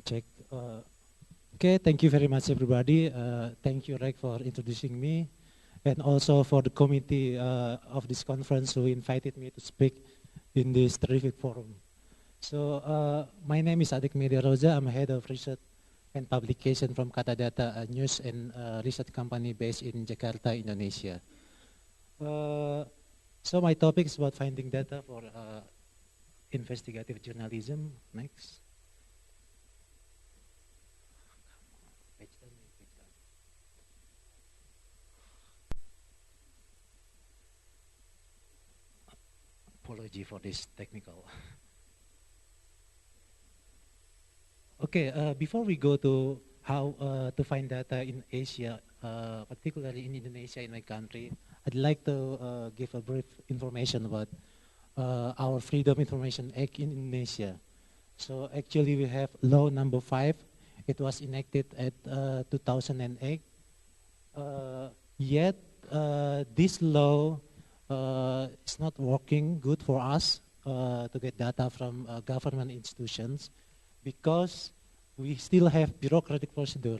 Check. Okay, thank you very much, everybody. Thank you, Rek, for introducing me, and also for the committee of this conference who invited me to speak in this terrific forum. So, my name is Adik Media Roja. I'm head of research and publication from Katadata, a news and research company based in Jakarta, Indonesia. So my topic is about finding data for investigative journalism. Next. Apology for this technical. Okay, before we go to how to find data in Asia, particularly in Indonesia, in my country, I'd like to give a brief information about our Freedom Information Act in Indonesia. So actually we have law number 5. It was enacted at 2008. Yet this law is not working good for us to get data from government institutions because we still have bureaucratic procedure.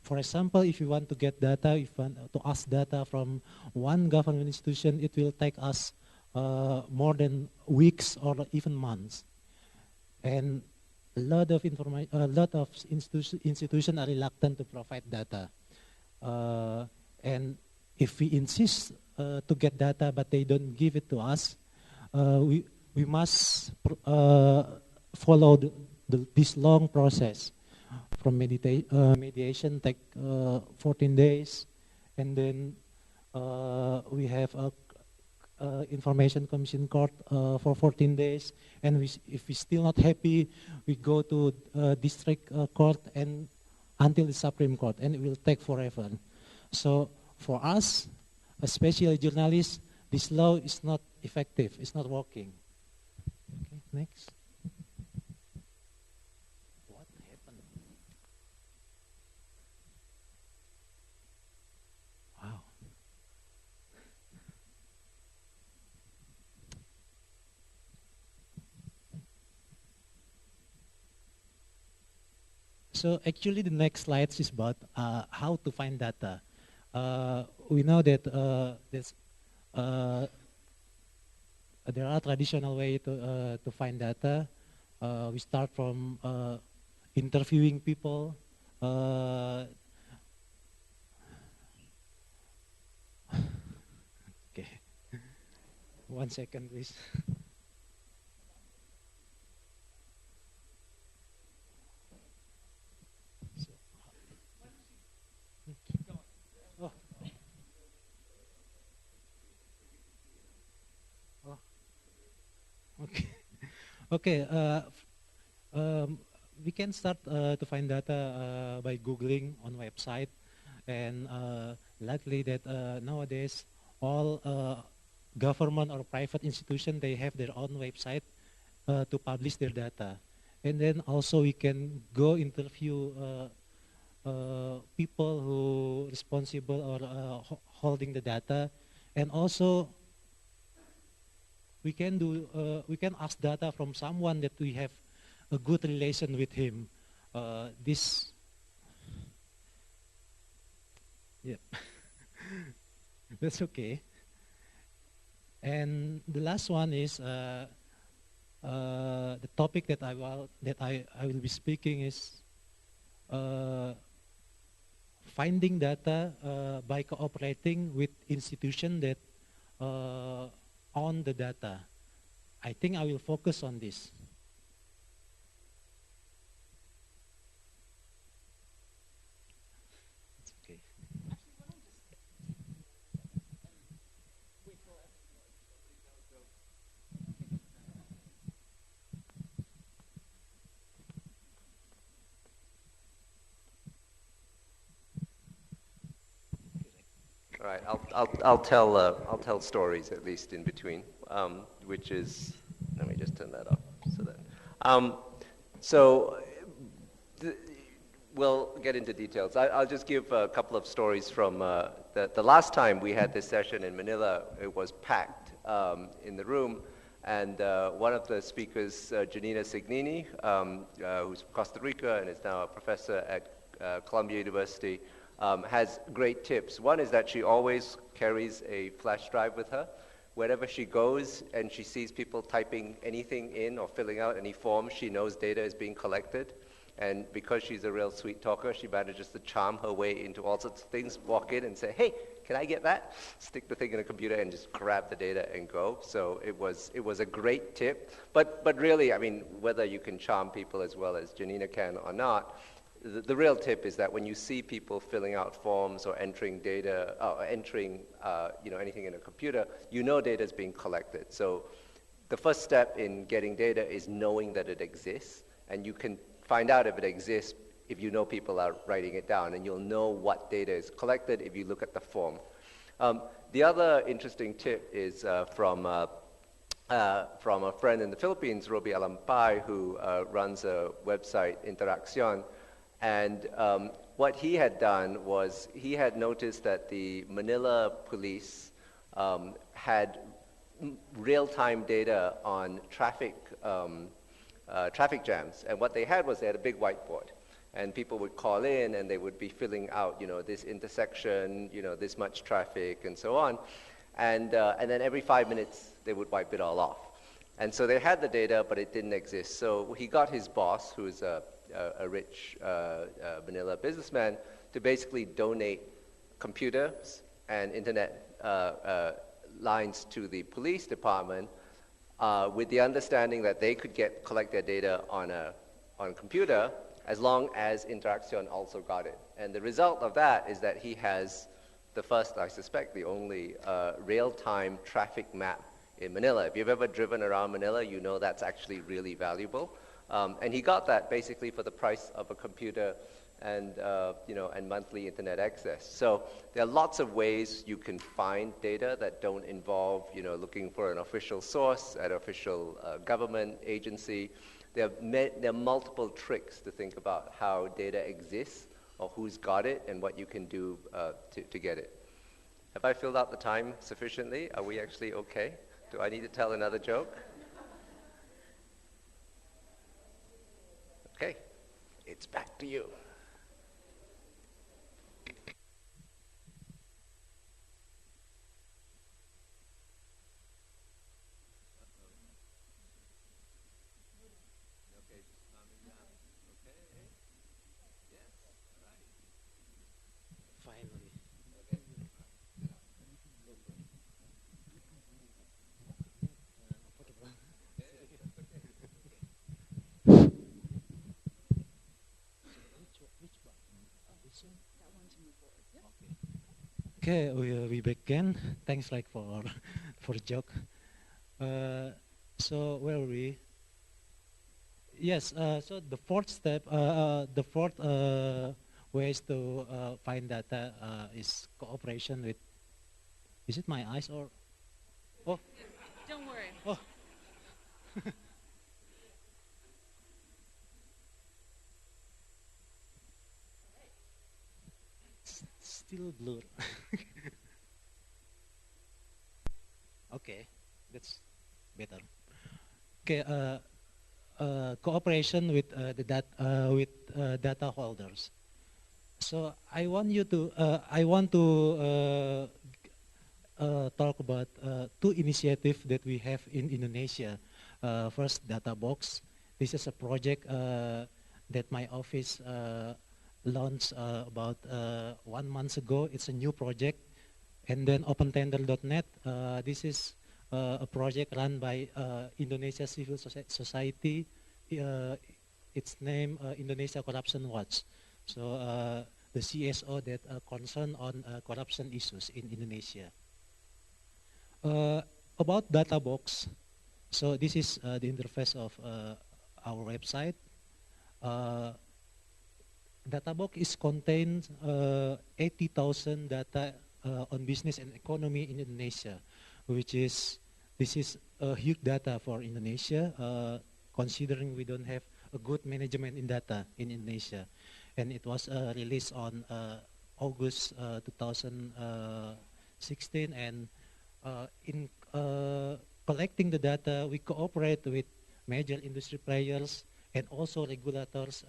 For example, if you want to get data, if you want to ask data from one government institution, it will take us more than weeks or even months. And a lot of institutions are reluctant to provide data. And if we insist to get data but they don't give it to us, we must follow this long process from mediation take 14 days, and then we have a information commission court for 14 days, and if we're still not happy, we go to district court and until the Supreme Court, and it will take forever. So for us, especially journalists, this law is not effective, it's not working. Okay, next. What happened? Wow. So actually the next slide is about how to find data. We know that there are traditional ways to find data. We start from interviewing people. Okay, 1 second, please. Okay. Okay. We can start to find data by Googling on website, and likely that nowadays all government or private institution, they have their own website to publish their data, and then also we can go interview people who responsible or holding the data, and also we can ask data from someone that we have a good relation with him. Yeah, that's okay. And the last one is the topic that I will be speaking is finding data by cooperating with institutions that own the data. I think I will focus on this. Okay. All right, I'll tell stories at least in between, which is, let me just turn that off. We'll get into details. I'll just give a couple of stories from the last time we had this session in Manila. It was packed in the room, And one of the speakers, Janina Signini, who's from Costa Rica and is now a professor at Columbia University, has great tips. One is that she always carries a flash drive with her. Wherever she goes and she sees people typing anything in or filling out any form, she knows data is being collected. And because she's a real sweet talker, she manages to charm her way into all sorts of things, walk in and say, hey, can I get that? Stick the thing in a computer and just grab the data and go. So it was a great tip. But really, I mean, whether you can charm people as well as Janina can or not, the real tip is that when you see people filling out forms or entering data, anything in a computer, you know data is being collected. So the first step in getting data is knowing that it exists, and you can find out if it exists if you know people are writing it down, and you'll know what data is collected if you look at the form. The other interesting tip is from a friend in the Philippines, Roby Alampay, who runs a website, Interacción. And what he had done was he had noticed that the Manila police had real-time data on traffic jams. And what they had was they had a big whiteboard. And people would call in and they would be filling out, this intersection, this much traffic and so on. And then every 5 minutes they would wipe it all off. And so they had the data, but it didn't exist. So he got his boss, who is a rich Manila businessman, to basically donate computers and internet lines to the police department with the understanding that they could collect their data on a computer as long as Interacción also got it. And the result of that is that he has the first, I suspect, the only real-time traffic map in Manila. If you've ever driven around Manila, you know that's actually really valuable. And he got that basically for the price of a computer and monthly internet access. So there are lots of ways you can find data that don't involve looking for an official source at an official government agency. There are multiple tricks to think about how data exists or who's got it and what you can do to get it. Have I filled out the time sufficiently? Are we actually okay? Do I need to tell another joke? Okay, it's back to you. Finally. Okay, we begin. Thanks, like for the joke. So where were we? Yes. So the fourth step, the fourth ways to find data is cooperation with. Is it my eyes or? Oh. Don't worry. Oh. Still blur. Okay, that's better. Okay, cooperation with data holders. So I want to talk about two initiatives that we have in Indonesia. First, DataBox. This is a project that my office launched about 1 month ago. It's a new project. And then OpenTender.net. This is a project run by Indonesia Civil Society. Its name Indonesia Corruption Watch. So the CSO that concerned on corruption issues in Indonesia. About DataBox, so this is the interface of our website. DataBox is contains 80,000 data on business and economy in Indonesia, this is a huge data for Indonesia, considering we don't have a good management in data in Indonesia. And it was released on August 2016, and collecting the data, we cooperate with major industry players and also regulators,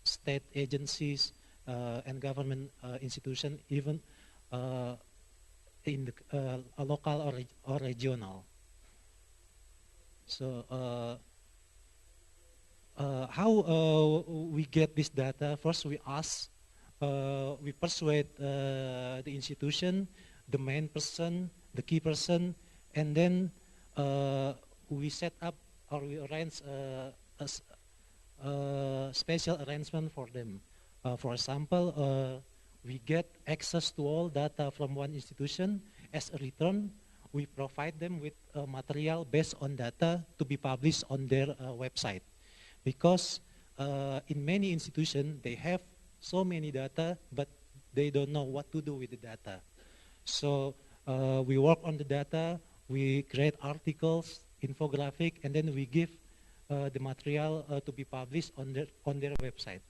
state agencies, and government institutions, even in the local or regional. So how we get this data? First, we ask, we persuade the institution, the main person, the key person, and then we set up or we arrange a special arrangement for them. For example, we get access to all data from one institution. As a return, we provide them with material based on data to be published on their website. Because in many institutions, they have so many data, but they don't know what to do with the data. So we work on the data, we create articles, infographic, and then we give the material to be published on their website.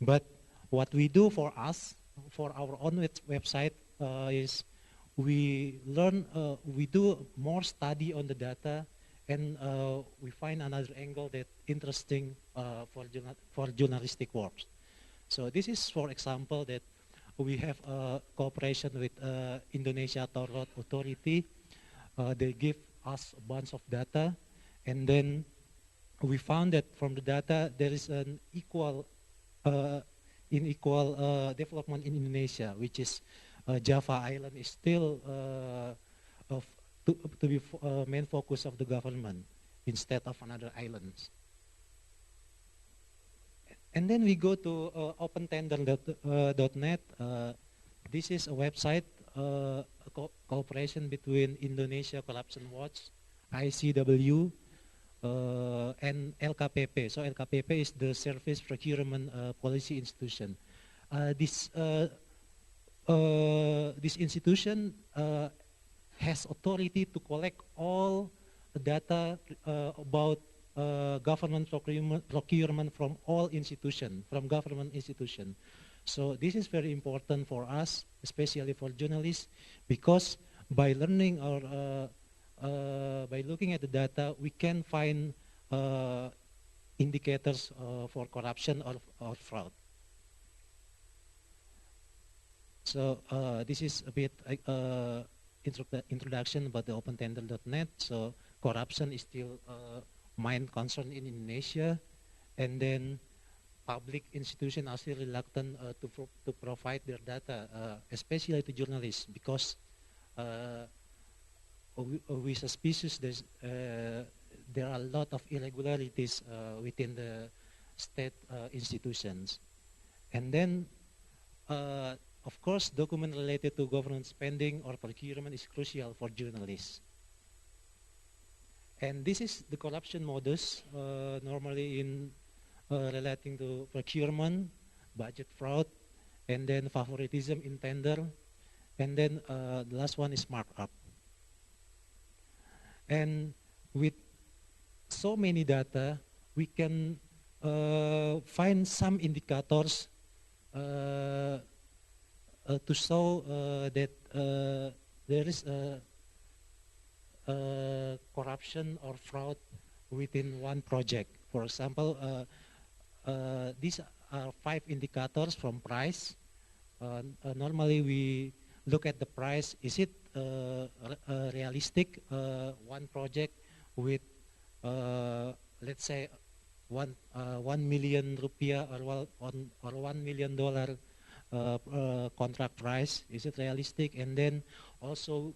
But what we do for us, for our own website, is we learn, we do more study on the data, and we find another angle that interesting for journalistic works. So this is, for example, that we have a cooperation with Indonesia Toll Road Authority. They give us a bunch of data, and then we found that from the data there is an unequal development in Indonesia, which is Java Island is still to be main focus of the government instead of another islands. And then we go to opentender.net. This is a website, cooperation between Indonesia Corruption Watch, ICW, and LKPP. So LKPP is the Service Procurement Policy Institution. This institution has authority to collect all the data about government procurement from all institutions, from government institutions. So this is very important for us, especially for journalists, because by learning or by looking at the data, we can find indicators for corruption or fraud. So this is a bit introduction about the opentender.net. So corruption is still main concern in Indonesia, and then public institutions are still reluctant to provide their data, especially to journalists, because we suspicious there are a lot of irregularities within the state institutions. And then, of course, document related to government spending or procurement is crucial for journalists. And this is the corruption modus, normally in relating to procurement, budget fraud, and then favoritism in tender, and then the last one is markup. And with so many data, we can find some indicators to show that there is corruption or fraud within one project. For example, these are 5 indicators from price. Normally we look at the price. Is it realistic? One project with, let's say, 1 million rupiah or $1 million contract price. Is it realistic? And then also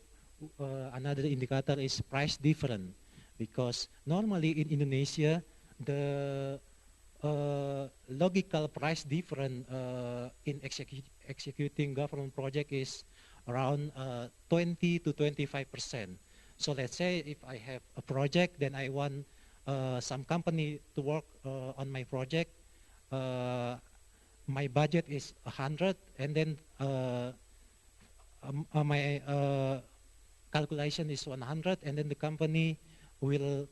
another indicator is price difference, because normally in Indonesia the logical price difference in executing government project is around 20 to 25%. So let's say if I have a project, then I want some company to work on my project. My budget is 100, and then my calculation is 100, and then the company will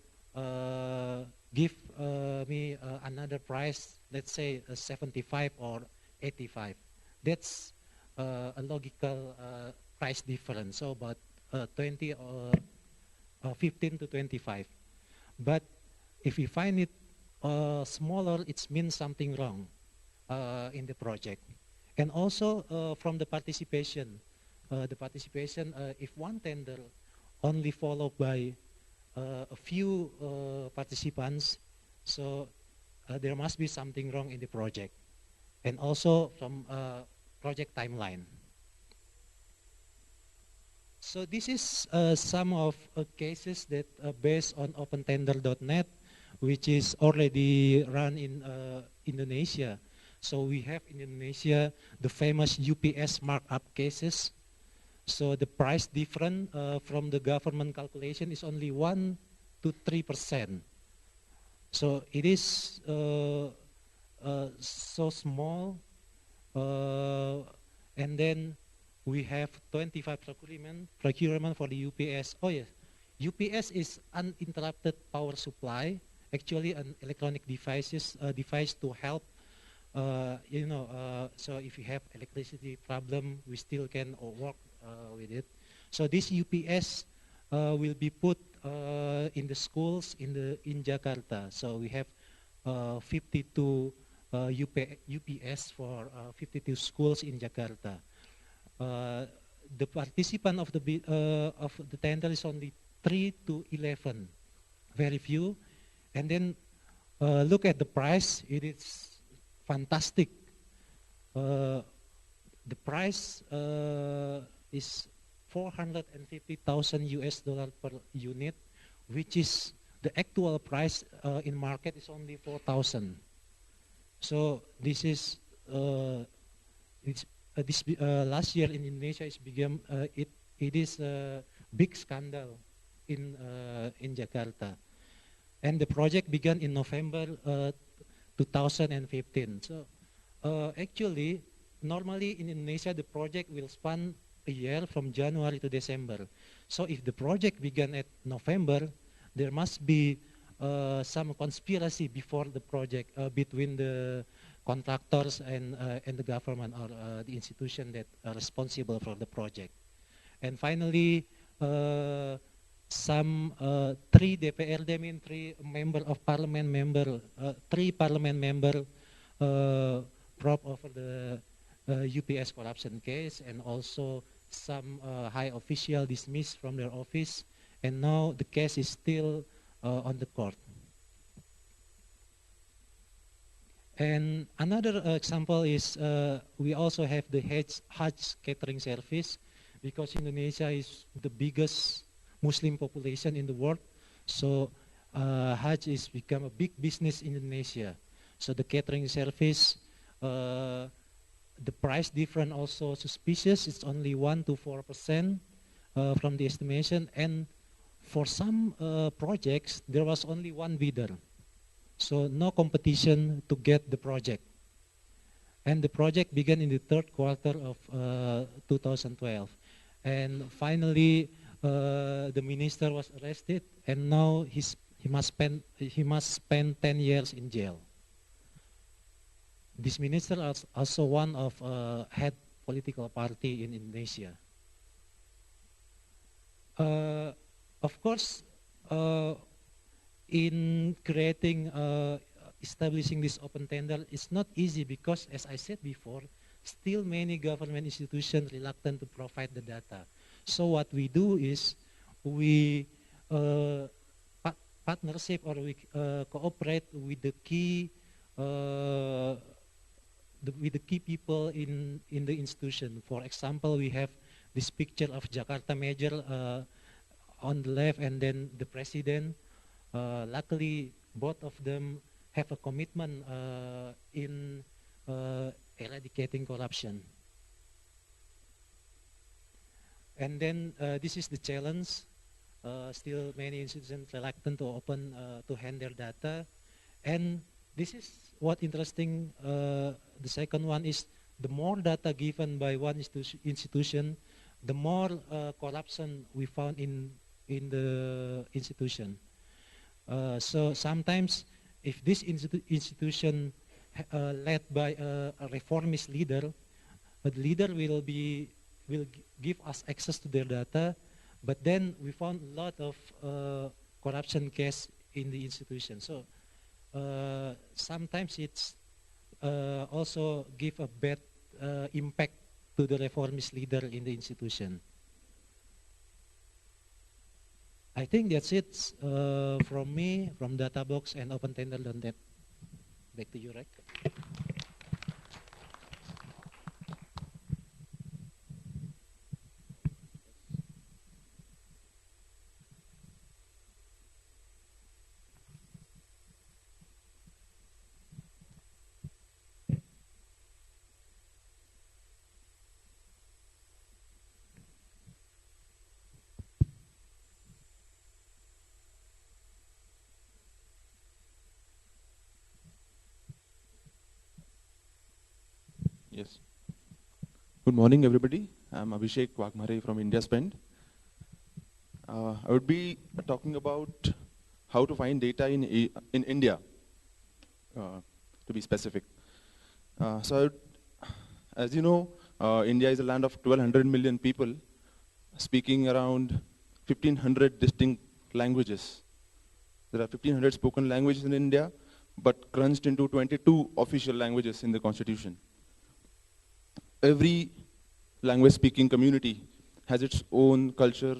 give me another price, let's say 75 or 85. That's a logical price difference. So about 20 15 to 25. But if we find it smaller, it means something wrong in the project. And also from the participation, if one tender only followed by a few participants, so there must be something wrong in the project. And also from project timeline. So this is some of cases that based on OpenTender.net, which is already run in Indonesia. So we have in Indonesia the famous UPS markup cases. So the price difference from the government calculation is only 1 to 3%. So it is so small, and then we have 25 procurement for the UPS. Oh yes, UPS is uninterrupted power supply. Actually, an electronic device to help. So if you have electricity problem, we still can work with it. So this UPS will be put in the schools in Jakarta. So we have 52 UPS for 52 schools in Jakarta. The participant of the tender is only 3 to 11, very few. And then look at the price; it is fantastic. The price is 450,000 US dollar per unit, which is the actual price in market is only 4,000. So this is last year in Indonesia it is a big scandal in Jakarta, and the project began in November 2015. So actually, normally in Indonesia the project will span a year from January to December. So if the project began at November, there must be some conspiracy before the project between the contractors and the government or the institution that are responsible for the project. And finally, some three DPRD, three parliament member probe over the UPS corruption case, and also some high official dismissed from their office, and now the case is still on the court. And another example is we also have the Hajj catering service, because Indonesia is the biggest Muslim population in the world. So Hajj is become a big business in Indonesia. So the catering service, the price difference also suspicious. It's only 1 to 4% from the estimation. And for some projects, there was only one bidder. So no competition to get the project. And the project began in the third quarter of 2012. And finally, the minister was arrested, and now he must spend 10 years in jail. This minister is also one of head political party in Indonesia. Of course, in creating, establishing this open tender, it's not easy because, as I said before, still many government institutions reluctant to provide the data. So what we do is we partnership, or we cooperate with the key people in the institution. For example, we have this picture of Jakarta Mayor on the left, and then the president. Luckily, both of them have a commitment in eradicating corruption. And then this is the challenge. Still many institutions reluctant to open, to hand their data. And this is what interesting. The second one is the more data given by one institution, the more corruption we found in the institution. So sometimes, if this institution led by a reformist leader, the leader will give us access to their data, But then we found a lot of corruption case in the institution. So sometimes it's also give a bad impact to the reformist leader in the institution. I think that's it from me, from Databox and OpenTender.net. Back to you, Rek. Yes. Good morning, everybody. I'm Abhishek Wagmare from India Spend. I would be talking about how to find data in India, to be specific. As you know, India is a land of 1,200 million people speaking around 1,500 distinct languages. There are 1,500 spoken languages in India, but crunched into 22 official languages in the constitution. Every language-speaking community has its own culture,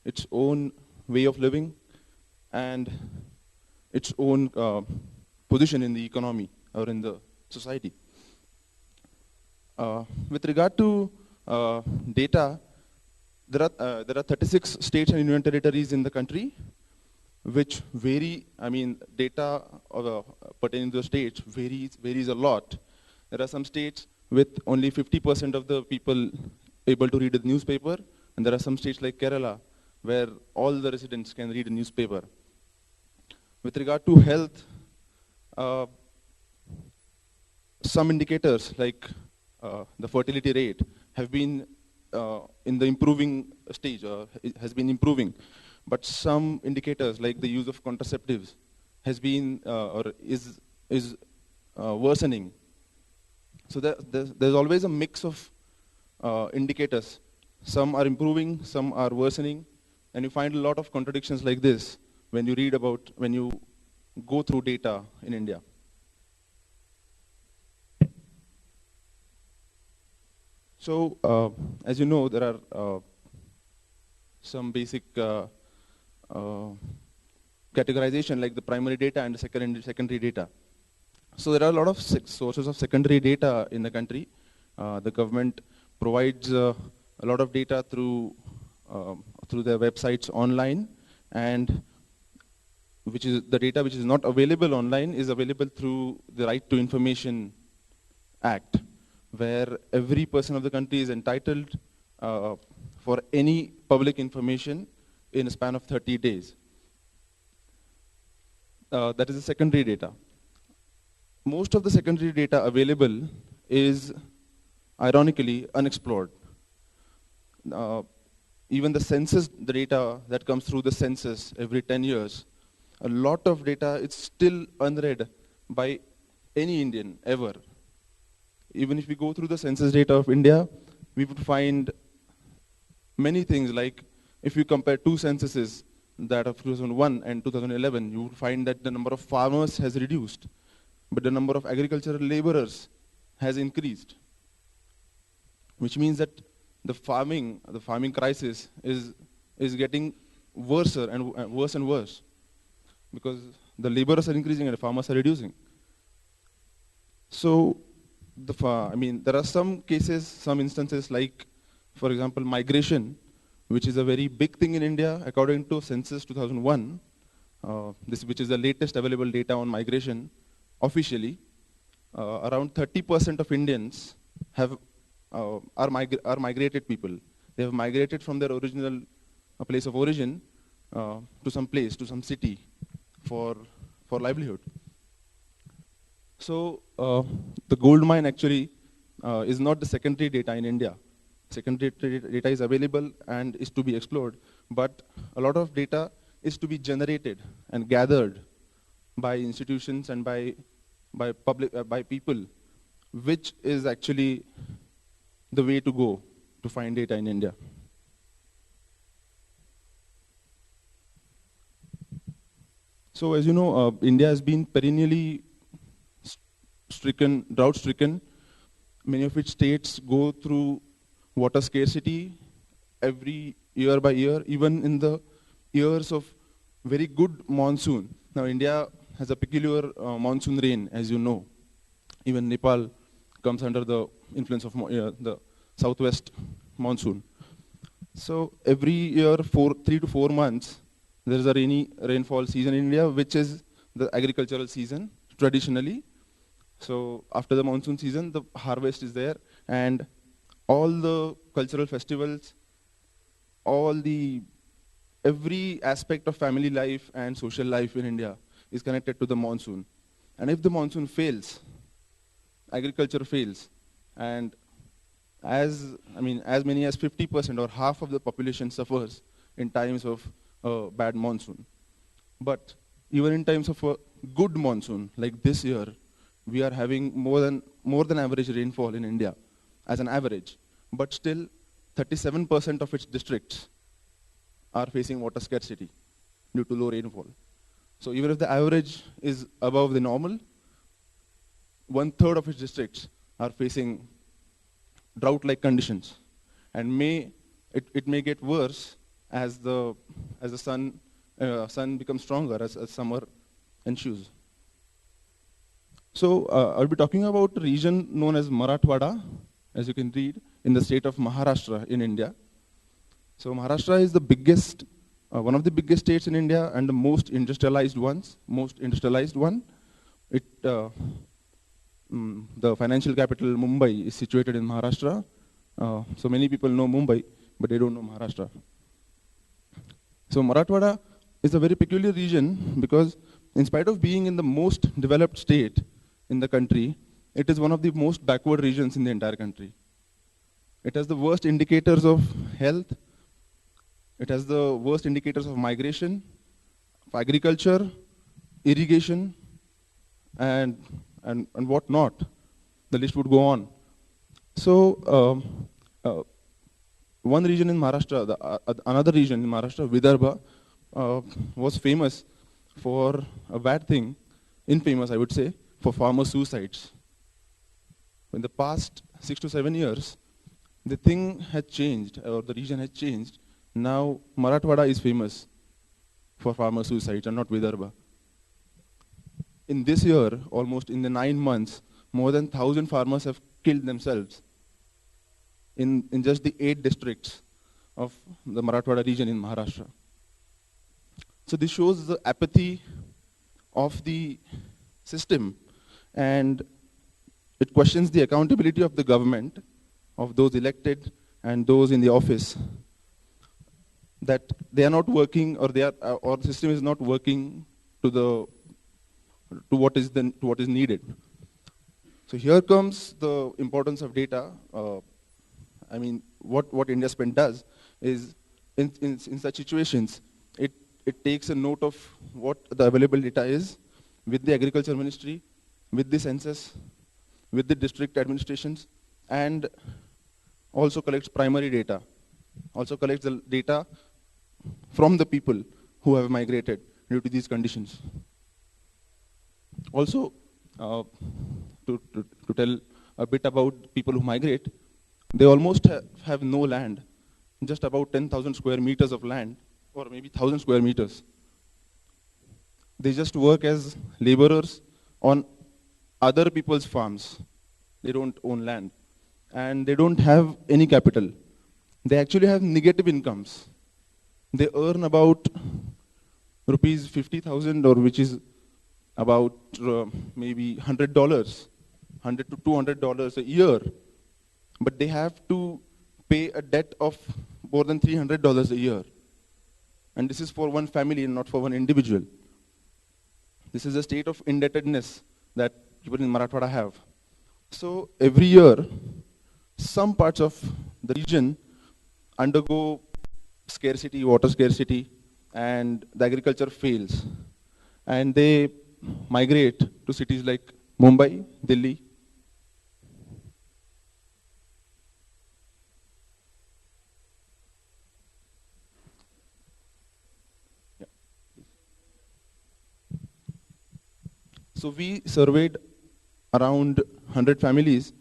its own way of living, and its own position in the economy or in the society. With regard to data, there are 36 states and union territories in the country, which vary. I mean, data pertaining to the states varies a lot. There are some states with only 50% of the people able to read a newspaper, and there are some states like Kerala where all the residents can read a newspaper. With regard to health, some indicators like the fertility rate have been in the improving stage, it has been improving, but some indicators like the use of contraceptives has been or is worsening. So there's always a mix of indicators. Some are improving, some are worsening, and you find a lot of contradictions like this when you go through data in India. So, as you know, there are some basic categorization like the primary data and the secondary data. So there are a lot of sources of secondary data in the country. The government provides a lot of data through their websites online, and the data which is not available online is available through the Right to Information Act, where every person of the country is entitled for any public information in a span of 30 days. That is the secondary data. Most of the secondary data available is, ironically, unexplored. Even the census, the data that comes through the census every 10 years, a lot of data is still unread by any Indian ever. Even if we go through the census data of India, we would find many things, like if you compare two censuses, that of 2001 and 2011, you would find that the number of farmers has reduced, but the number of agricultural laborers has increased, which means that the farming crisis is getting worse and worse, because the laborers are increasing and the farmers are reducing. So, there are some cases, some instances like, for example, migration, which is a very big thing in India, according to Census 2001, which is the latest available data on migration. Officially, around 30% of Indians are migrated people. They have migrated from their original place of origin to some city for livelihood. So the gold mine actually is not the secondary data in India. Secondary data is available and is to be explored, but a lot of data is to be generated and gathered by institutions and by people, which is actually the way to go to find data in India. So as you know, India has been perennially drought-stricken. Many of its states go through water scarcity every year by year, even in the years of very good monsoon. Now India has a peculiar monsoon rain, as you know. Even Nepal comes under the influence of the southwest monsoon. So every year, 3 to 4 months, there is a rainfall season in India, which is the agricultural season traditionally. So after the monsoon season, the harvest is there, and all the cultural festivals, every aspect of family life and social life in India is connected to the monsoon. And if the monsoon fails, agriculture fails, and as many as 50% or half of the population suffers in times of bad monsoon. But even in times of a good monsoon, like this year, we are having more than average rainfall in India as an average. But still, 37% of its districts are facing water scarcity due to low rainfall. So even if the average is above the normal, 1/3 of its districts are facing drought-like conditions, and it may get worse as the sun becomes stronger as summer ensues. So I'll be talking about a region known as Marathwada, as you can read, in the state of Maharashtra in India. So Maharashtra is the biggest, one of the biggest states in India and the most industrialized one. The financial capital, Mumbai, is situated in Maharashtra. So many people know Mumbai, but they don't know Maharashtra. So Marathwada is a very peculiar region because in spite of being in the most developed state in the country, it is one of the most backward regions in the entire country. It has the worst indicators of health. It has the worst indicators of migration, of agriculture, irrigation, and what not. The list would go on. So one region in Maharashtra, another region in Maharashtra, Vidarbha, was famous for a bad thing, infamous I would say, for farmer suicides. In the past 6 to 7 years, the thing had changed, or the region had changed. Now Marathwada is famous for farmer suicides and not Vidarbha. In this year, almost in the 9 months, more than 1,000 farmers have killed themselves in just the 8 districts of the Marathwada region in Maharashtra. So this shows the apathy of the system, and it questions the accountability of the government, of those elected and those in the office, that they are not working, or the system is not working to what is needed. So here comes the importance of data. What IndiaSpend does is, in such situations, it takes a note of what the available data is with the Agriculture Ministry, with the census, with the district administrations, and also collects primary data. Also collects the data from the people who have migrated due to these conditions. Also, to tell a bit about people who migrate, they almost have no land, just about 10,000 square meters of land, or maybe 1,000 square meters. They just work as laborers on other people's farms. They don't own land. And they don't have any capital. They actually have negative incomes. They earn about rupees 50,000, or which is about maybe $100, $100 to $200 a year. But they have to pay a debt of more than $300 a year. And this is for one family and not for one individual. This is a state of indebtedness that people in Marathwada have. So every year, some parts of the region undergo scarcity, water scarcity, and the agriculture fails. And they migrate to cities like Mumbai, Delhi. So we surveyed around 100 families,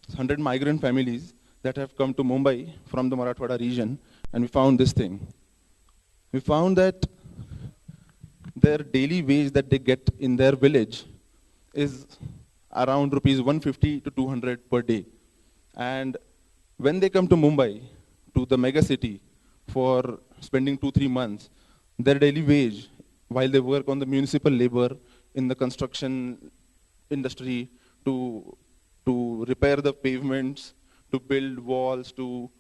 100 migrant families that have come to Mumbai from the Marathwada region, and we found this thing. We found that their daily wage that they get in their village is around rupees 150 to 200 per day. And when they come to Mumbai, to the mega city, for spending 2-3 months, their daily wage, while they work on the municipal labor, in the construction industry, to repair the pavements, to build walls, to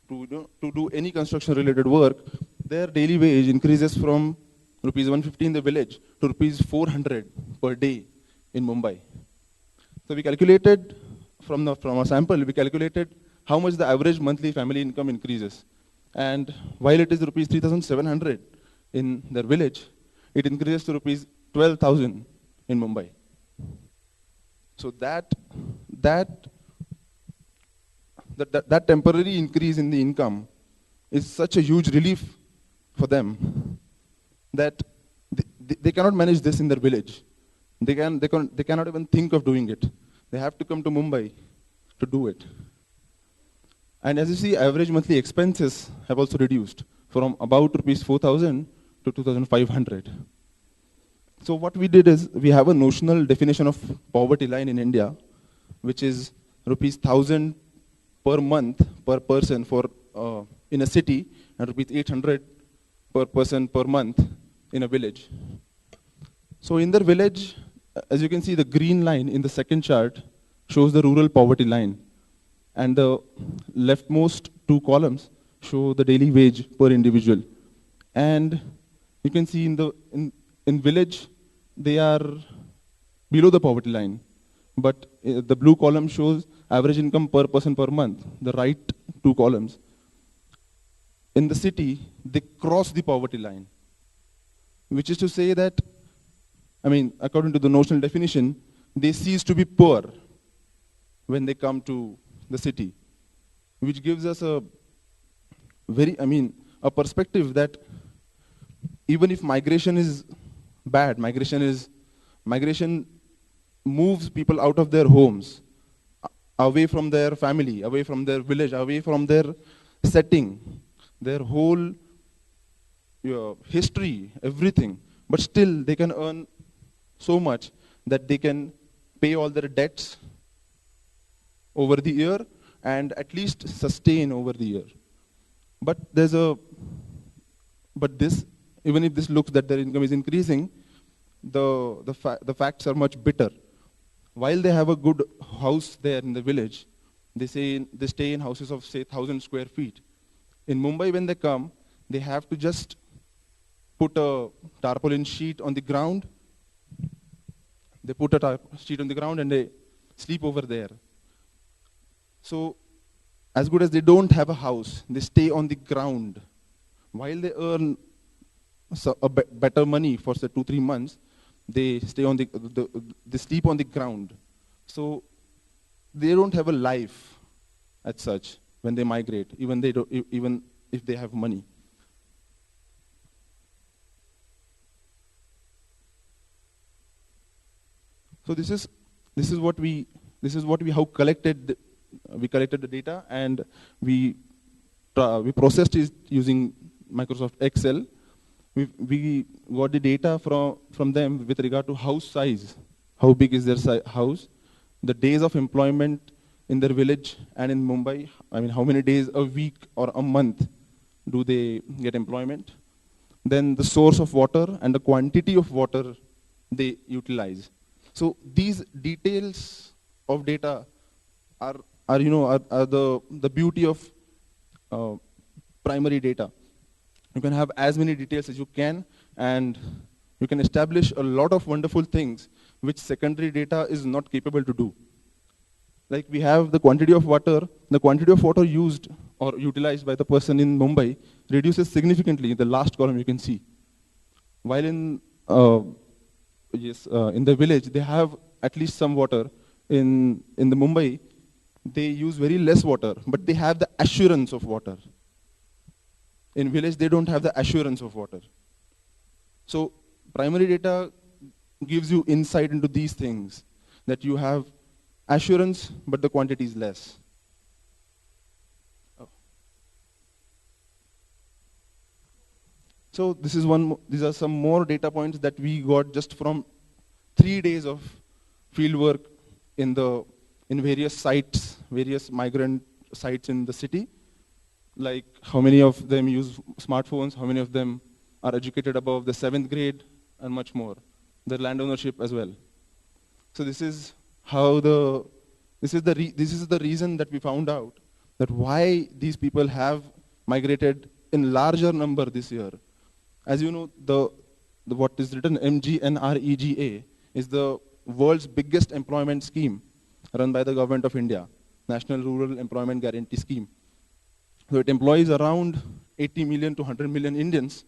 do any construction related work, their daily wage increases from rupees 150 in the village to rupees 400 per day in Mumbai. So we calculated from a sample, we calculated how much the average monthly family income increases. And while it is rupees 3,700 in their village, it increases to rupees 12,000 in Mumbai. So that temporary increase in the income is such a huge relief for them that they cannot manage this in their village. They cannot even think of doing it. They have to come to Mumbai to do it. And as you see, average monthly expenses have also reduced from about rupees 4,000 to 2,500. So what we did is, we have a notional definition of poverty line in India, which is rupees 1,000 per month per person for in a city, and rupees 800 per person per month in a village. So in their village, as you can see, the green line in the second chart shows the rural poverty line, and the leftmost two columns show the daily wage per individual. And you can see in village, they are below the poverty line, but the blue column shows average income per person per month, the right two columns. In the city, they cross the poverty line, which is to say that, according to the notional definition, they cease to be poor when they come to the city, which gives us a perspective that even if migration is bad, migration moves people out of their homes, away from their family, away from their village, away from their setting, their whole history, everything. But still, they can earn so much that they can pay all their debts over the year and at least sustain over the year. But even if this looks that their income is increasing, the facts are much bitter. While they have a good house there in the village, they stay in houses of, say, 1,000 square feet. In Mumbai, when they come, they have to just put a tarpaulin sheet on the ground. They put a sheet on the ground and they sleep over there. So, as good as they don't have a house, they stay on the ground. While they earn better money for, say, 2-3 months, they stay on they sleep on the ground. So they don't have a life as such when they migrate, even if they have money. So this is how we collected the data, and we processed it using Microsoft Excel. We got the data from them with regard to house size. How big is their house? The days of employment in their village and in Mumbai. How many days a week or a month do they get employment? Then the source of water and the quantity of water they utilize. So these details of data are the beauty of primary data. You can have as many details as you can, and you can establish a lot of wonderful things which secondary data is not capable to do. Like we have the quantity of water used or utilized by the person in Mumbai reduces significantly in the last column you can see. While in the village they have at least some water. In the Mumbai they use very less water, but they have the assurance of water. In village, they don't have the assurance of water. So primary data gives you insight into these things, that you have assurance, but the quantity is less. Oh. So these are some more data points that we got just from 3 days of field work in various sites, various migrant sites in the city, like how many of them use smartphones, how many of them are educated above the 7th grade, and much more. Their land ownership as well. So this is the reason that we found out that why these people have migrated in larger number this year. As you know, the what is written MGNREGA is the world's biggest employment scheme run by the government of India, National Rural Employment Guarantee Scheme. So it employs around 80 million to 100 million Indians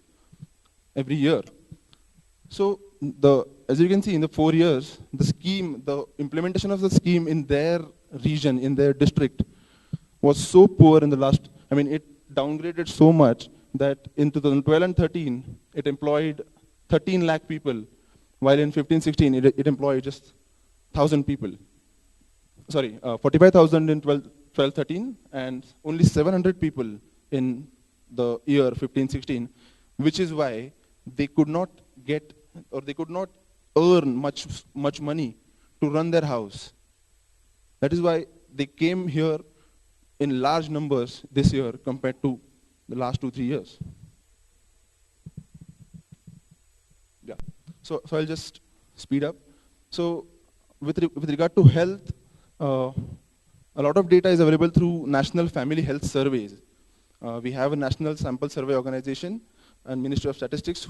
every year. So as you can see, in the 4 years, the implementation of the scheme in their region, in their district, was so poor in the last, it downgraded so much that in 2012 and 13, it employed 13 lakh people, while in 15-16, it employed just 1,000 people. Sorry, 45,000 in 12-13, and only 700 people in the year 15-16, which is why they could not get, or they could not earn much money to run their house. That is why they came here in large numbers this year compared to the last 2-3 years. Yeah. So I'll just speed up. So with regard to health, a lot of data is available through National Family Health Surveys. We have a National Sample Survey Organization and Ministry of Statistics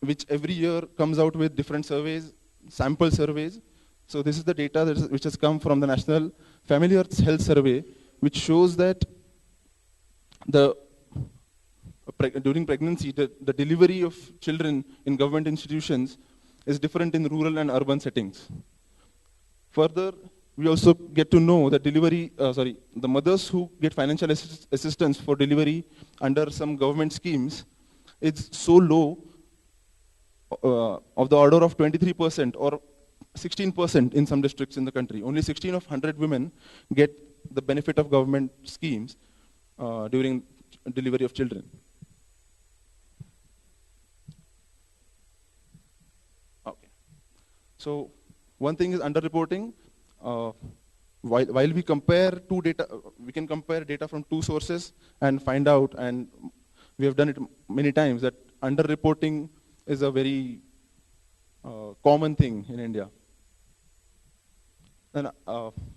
which every year comes out with different surveys, sample surveys. So this is the data which has come from the National Family Health Survey, which shows that during pregnancy, the delivery of children in government institutions is different in rural and urban settings. Further, we also get to know that the mothers who get financial assistance for delivery under some government schemes is so low, of the order of 23% or 16% in some districts in the country. Only 16 of 100 women get the benefit of government schemes during delivery of children. Okay. So one thing is underreporting. While we compare two data, we can compare data from two sources and find out, and we have done it many times, that underreporting is a very common thing in India. And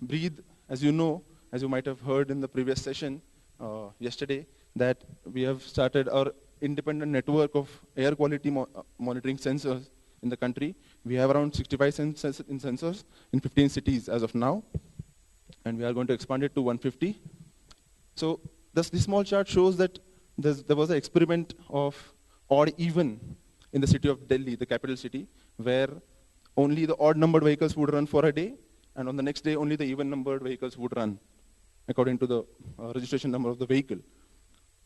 Breathe, as you know, as you might have heard in the previous session yesterday, that we have started our independent network of air quality monitoring sensors in the country. We have around 65 sensors in 15 cities as of now, and we are going to expand it to 150. So this small chart shows that there was an experiment of odd even in the city of Delhi, the capital city, where only the odd numbered vehicles would run for a day, and on the next day only the even numbered vehicles would run according to the registration number of the vehicle.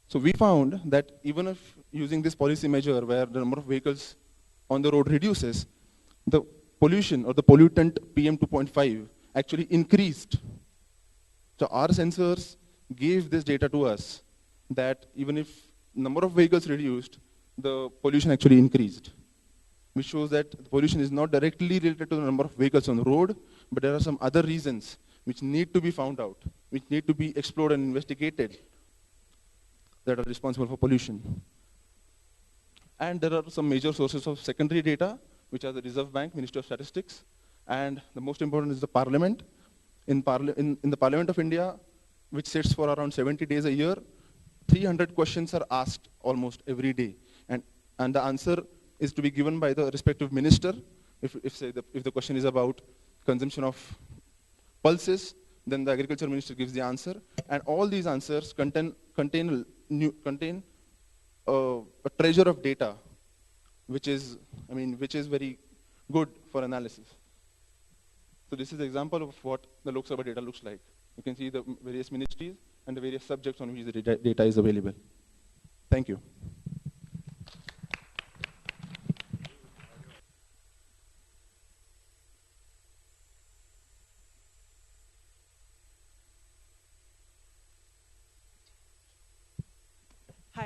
So we found that even if using this policy measure where the number of vehicles on the road reduces, the pollution or the pollutant PM2.5 actually increased. So our sensors gave this data to us that even if number of vehicles reduced, the pollution actually increased, which shows that the pollution is not directly related to the number of vehicles on the road, but there are some other reasons which need to be found out, which need to be explored and investigated, that are responsible for pollution. And there are some major sources of secondary data, which are the Reserve Bank, Ministry of Statistics, and the most important is the Parliament. In the Parliament of India, which sits for around 70 days a year, 300 questions are asked almost every day. And the answer is to be given by the respective minister. If the question is about consumption of pulses, then the agriculture minister gives the answer. And all these answers contain a treasure of data, which is very good for analysis. So this is an example of what the Lok Sabha data looks like. You can see the various ministries and the various subjects on which the data is available. Thank you.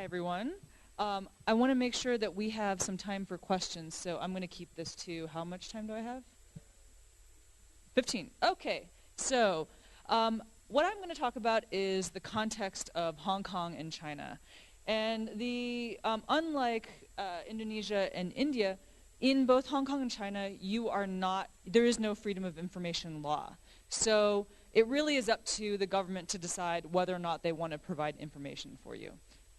Hi, everyone. I want to make sure that we have some time for questions, so I'm going to keep this to, how much time do I have? 15. Okay. So what I'm going to talk about is the context of Hong Kong and China. And unlike Indonesia and India, in both Hong Kong and China, there is no freedom of information law. So it really is up to the government to decide whether or not they want to provide information for you.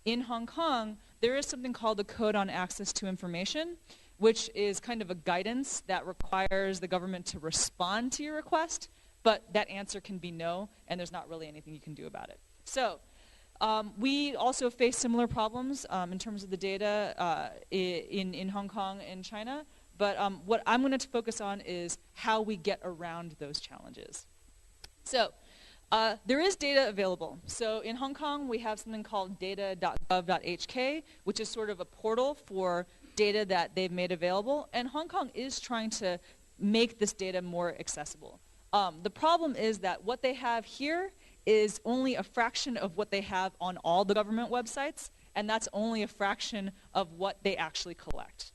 In Hong Kong, there is something called the Code on Access to Information, which is kind of a guidance that requires the government to respond to your request, but that answer can be no, and there's not really anything you can do about it. So we also face similar problems in terms of the data in Hong Kong and China, but what I'm going to focus on is how we get around those challenges. So there is data available. So in Hong Kong, we have something called data.gov.hk, which is sort of a portal for data that they've made available, and Hong Kong is trying to make this data more accessible. The problem is that what they have here is only a fraction of what they have on all the government websites, and that's only a fraction of what they actually collect.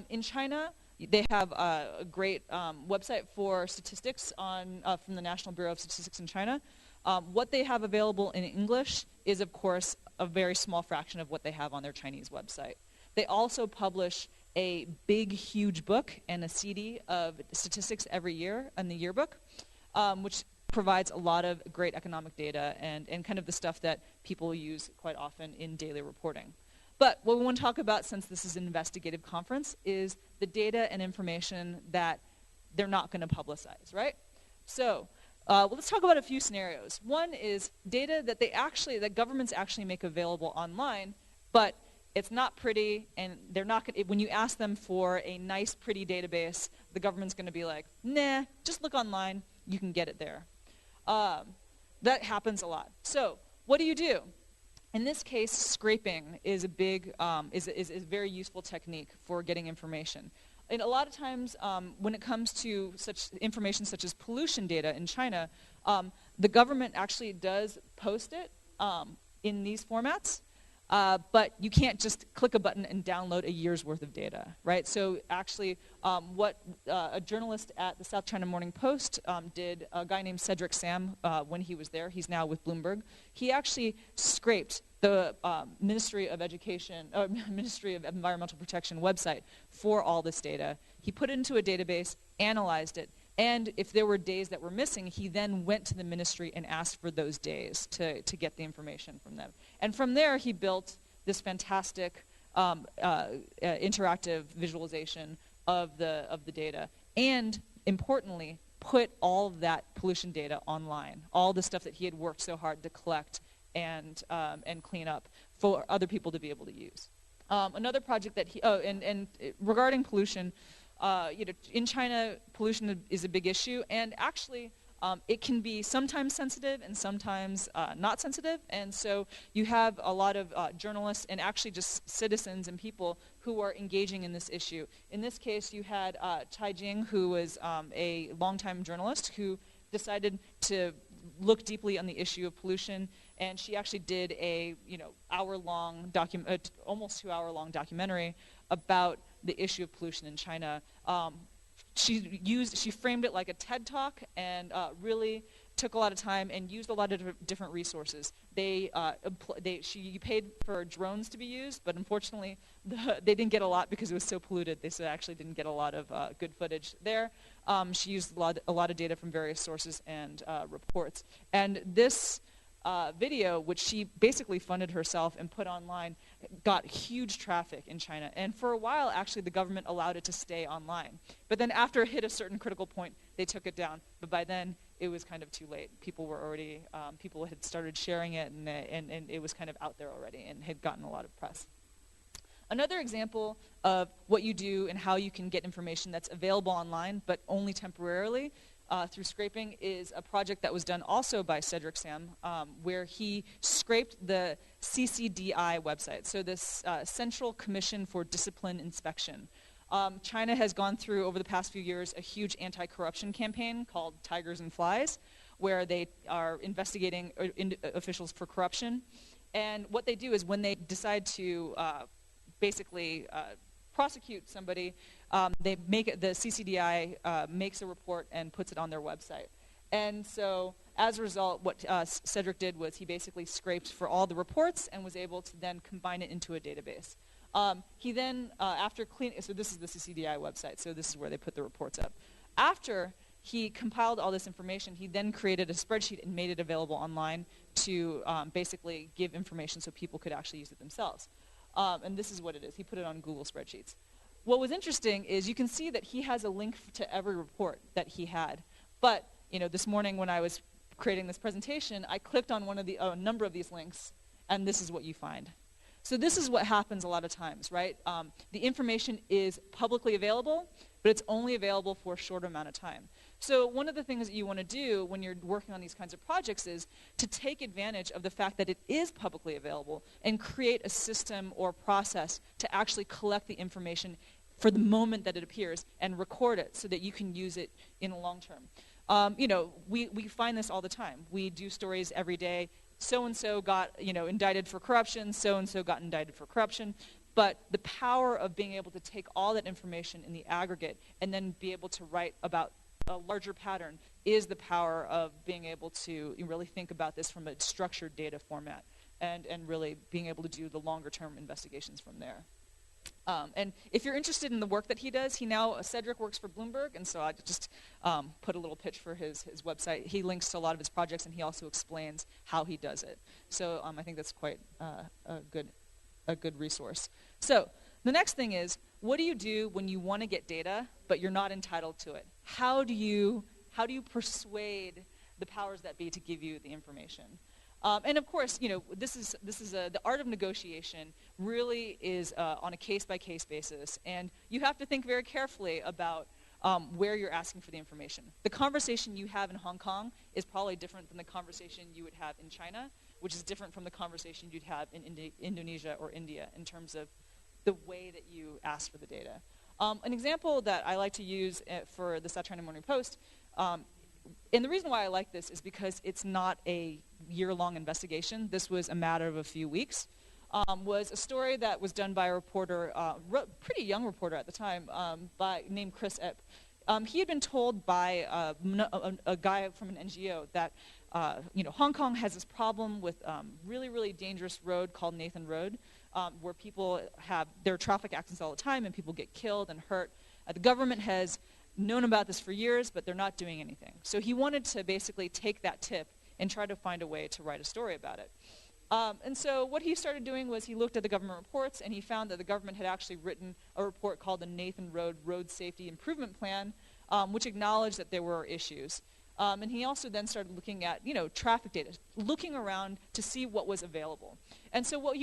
In China, they have a great website for statistics from the National Bureau of Statistics in China. What they have available in English is, of course, a very small fraction of what they have on their Chinese website. They also publish a big, huge book and a CD of statistics every year in the yearbook, which provides a lot of great economic data and kind of the stuff that people use quite often in daily reporting. But what we want to talk about, since this is an investigative conference, is the data and information that they're not going to publicize, right? So let's talk about a few scenarios. One is data that governments actually make available online, but it's not pretty, and they're not gonna, when you ask them for a nice, pretty database, the government's going to be like, nah, just look online, you can get it there. That happens a lot. So what do you do? In this case, scraping is a very useful technique for getting information. And a lot of times, when it comes to such information such as pollution data in China, the government actually does post it in these formats. But you can't just click a button and download a year's worth of data, right? So actually, what a journalist at the South China Morning Post did, a guy named Cedric Sam, when he was there, he's now with Bloomberg, he actually scraped the Ministry of Ministry of Environmental Protection website for all this data. He put it into a database, analyzed it, and if there were days that were missing, he then went to the ministry and asked for those days to get the information from them. And from there, he built this fantastic interactive visualization of the data. And importantly, put all of that pollution data online, all the stuff that he had worked so hard to collect and clean up for other people to be able to use. Another project that regarding pollution, in China, pollution is a big issue, and actually, it can be sometimes sensitive and sometimes not sensitive. And so you have a lot of journalists and actually just citizens and people who are engaging in this issue. In this case, you had Chai Jing, who was a longtime journalist who decided to look deeply on the issue of pollution, and she actually did a hour-long almost 2-hour-long documentary about the issue of pollution in China. She framed it like a TED Talk and really took a lot of time and used a lot of different resources. She paid for drones to be used, but unfortunately they didn't get a lot because it was so polluted. They actually didn't get a lot of good footage there. She used a lot of data from various sources and reports. And this video, which she basically funded herself and put online, got huge traffic in China. And for a while, actually, the government allowed it to stay online. But then after it hit a certain critical point, they took it down. But by then, it was kind of too late. People had started sharing it, and it was kind of out there already and had gotten a lot of press. Another example of what you do and how you can get information that's available online, but only temporarily, through scraping, is a project that was done also by Cedric Sam, where he scraped the CCDI website, so this Central Commission for Discipline Inspection. China has gone through, over the past few years, a huge anti-corruption campaign called Tigers and Flies, where they are investigating officials for corruption. And what they do is when they decide to basically prosecute somebody, they make it, the CCDI makes a report and puts it on their website. And so as a result, what Cedric did was he basically scraped for all the reports and was able to then combine it into a database. He then, after cleaning, so this is the CCDI website, so this is where they put the reports up. After he compiled all this information, he then created a spreadsheet and made it available online to basically give information so people could actually use it themselves. And this is what it is. He put it on Google Spreadsheets. What was interesting is you can see that he has a link to every report that he had. But this morning when I was creating this presentation, I clicked on one of the number of these links, and this is what you find. So this is what happens a lot of times, right? The information is publicly available, but it's only available for a short amount of time. So one of the things that you want to do when you're working on these kinds of projects is to take advantage of the fact that it is publicly available and create a system or process to actually collect the information for the moment that it appears and record it so that you can use it in the long term. We find this all the time. We do stories every day. So-and-so got indicted for corruption, so-and-so got indicted for corruption. But the power of being able to take all that information in the aggregate and then be able to write about a larger pattern is the power of being able to really think about this from a structured data format and really being able to do the longer term investigations from there. And if you're interested in the work that he does, Cedric works for Bloomberg, and so I just put a little pitch for his website. He links to a lot of his projects, and he also explains how he does it. So I think that's quite a good resource. So the next thing is, what do you do when you want to get data, but you're not entitled to it? How do you persuade the powers that be to give you the information? And of course, the art of negotiation really is on a case-by-case basis, and you have to think very carefully about where you're asking for the information. The conversation you have in Hong Kong is probably different than the conversation you would have in China, which is different from the conversation you'd have in Indonesia or India in terms of the way that you ask for the data. An example that I like to use for the South China Morning Post, and the reason why I like this is because it's not a year-long investigation. This was a matter of a few weeks. Was a story that was done by a reporter, pretty young reporter at the time, named Chris Epp. He had been told by a guy from an NGO that Hong Kong has this problem with really, really dangerous road called Nathan Road, where people there are traffic accidents all the time and people get killed and hurt. The government has known about this for years, but they're not doing anything. So he wanted to basically take that tip and try to find a way to write a story about it. And so what he started doing was he looked at the government reports, and he found that the government had actually written a report called the Nathan Road Road Safety Improvement Plan, which acknowledged that there were issues. And he also then started looking at traffic data, looking around to see what was available. And so what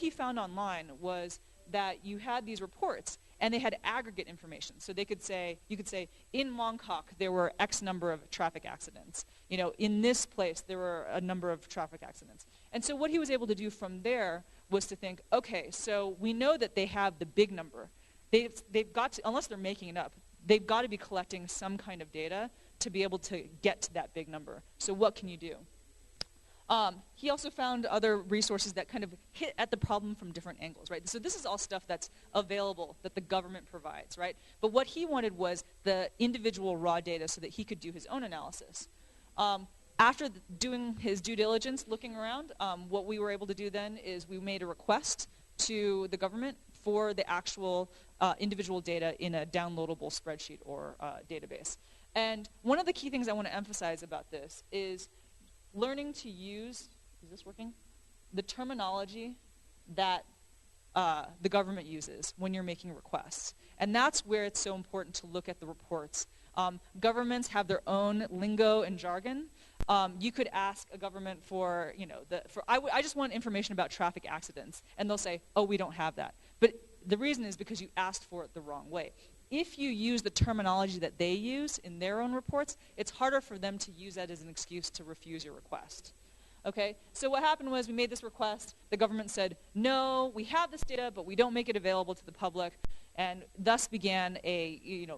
he found online was that you had these reports, and they had aggregate information. So you could say, in Mongkok, there were X number of traffic accidents. In this place, there were a number of traffic accidents. And so what he was able to do from there was to think, okay, so we know that they have the big number. They've got to, unless they're making it up, they've got to be collecting some kind of data to be able to get to that big number. So what can you do? He also found other resources that kind of hit at the problem from different angles, right? So this is all stuff that's available that the government provides, right? But what he wanted was the individual raw data so that he could do his own analysis. After doing his due diligence, looking around, what we were able to do then is we made a request to the government for the actual individual data in a downloadable spreadsheet or database. And one of the key things I want to emphasize about this is learning to use, is this working? The terminology that the government uses when you're making requests. And that's where it's so important to look at the reports. Governments have their own lingo and jargon. You could ask a government for, I just want information about traffic accidents. And they'll say, oh, we don't have that. But the reason is because you asked for it the wrong way. If you use the terminology that they use in their own reports, it's harder for them to use that as an excuse to refuse your request. Okay? So what happened was we made this request. The government said, no, we have this data, but we don't make it available to the public. And thus began a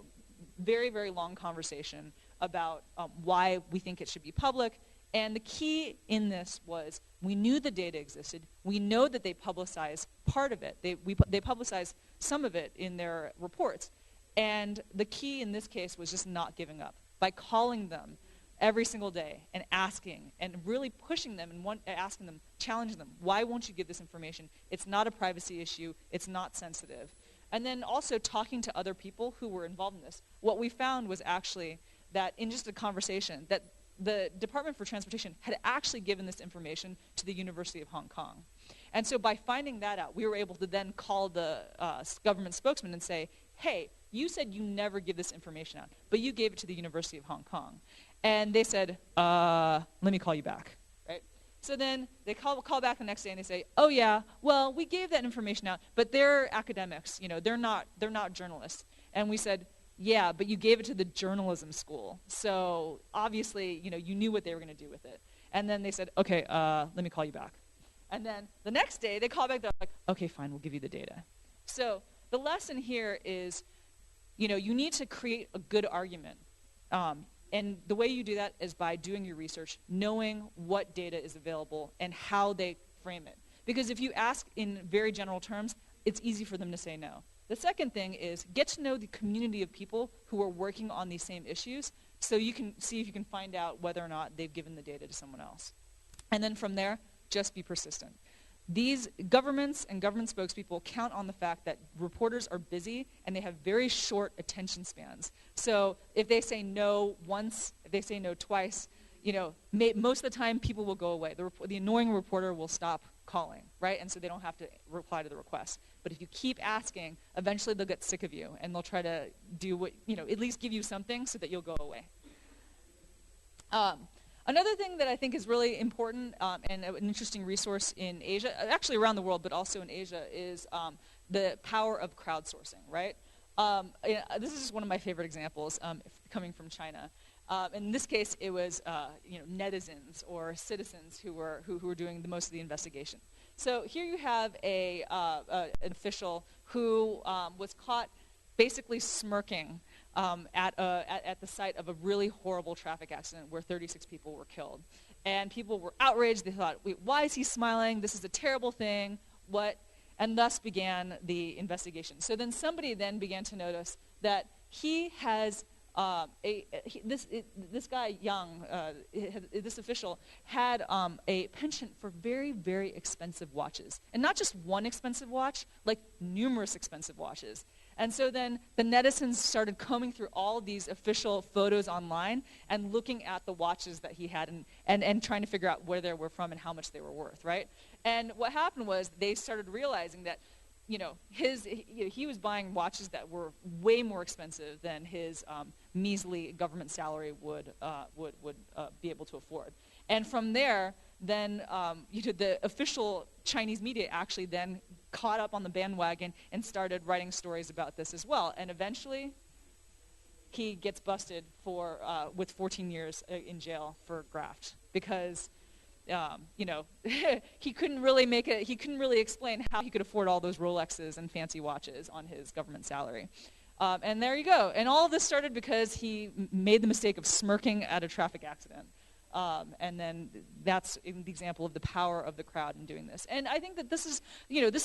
very, very long conversation about why we think it should be public And the key in this was we knew the data existed. We know that they publicized part of it. They publicized some of it in their reports. And the key in this case was just not giving up. By calling them every single day and asking and really pushing them and asking them, challenging them, why won't you give this information? It's not a privacy issue. It's not sensitive. And then also talking to other people who were involved in this. What we found was actually that in just a conversation, that the Department for Transportation had actually given this information to the University of Hong Kong. And so by finding that out, we were able to then call the government spokesman and say, hey, you said you never give this information out, but you gave it to the University of Hong Kong. And they said, let me call you back, right? So then they call back the next day and they say, oh yeah, well, we gave that information out, but they're academics, they're not journalists. And we said, yeah, but you gave it to the journalism school. So obviously, you knew what they were going to do with it. And then they said, okay, let me call you back. And then the next day, they call back, they're like, okay, fine, we'll give you the data. So the lesson here is, you need to create a good argument. And the way you do that is by doing your research, knowing what data is available and how they frame it. Because if you ask in very general terms, it's easy for them to say no. The second thing is get to know the community of people who are working on these same issues so you can see if you can find out whether or not they've given the data to someone else. And then from there, just be persistent. These governments and government spokespeople count on the fact that reporters are busy and they have very short attention spans. So if they say no once, if they say no twice, most of the time people will go away. The annoying reporter will stop calling, right? And so they don't have to reply to the request. But if you keep asking, eventually they'll get sick of you and they'll try to do what, at least give you something so that you'll go away. Another thing that I think is really important and an interesting resource in Asia, actually around the world, but also in Asia, is the power of crowdsourcing, right? This is just one of my favorite examples coming from China. In this case, it was netizens or citizens who were doing the most of the investigation. So here you have an official who was caught basically smirking at the site of a really horrible traffic accident where 36 people were killed. And people were outraged. They thought, wait, why is he smiling? This is a terrible thing. What? And thus began the investigation. So then somebody then began to notice that he has this guy, Young, this official, had a penchant for very, very expensive watches. And not just one expensive watch, like numerous expensive watches. And so then the netizens started combing through all these official photos online and looking at the watches that he had and trying to figure out where they were from and how much they were worth, right? And what happened was they started realizing that he was buying watches that were way more expensive than his measly government salary would be able to afford. And from there, then the official Chinese media actually then caught up on the bandwagon and started writing stories about this as well. And eventually, he gets busted with 14 years in jail for graft because he couldn't really explain how he could afford all those Rolexes and fancy watches on his government salary. And there you go. And all of this started because he made the mistake of smirking at a traffic accident. And then that's the example of the power of the crowd in doing this. And I think that this is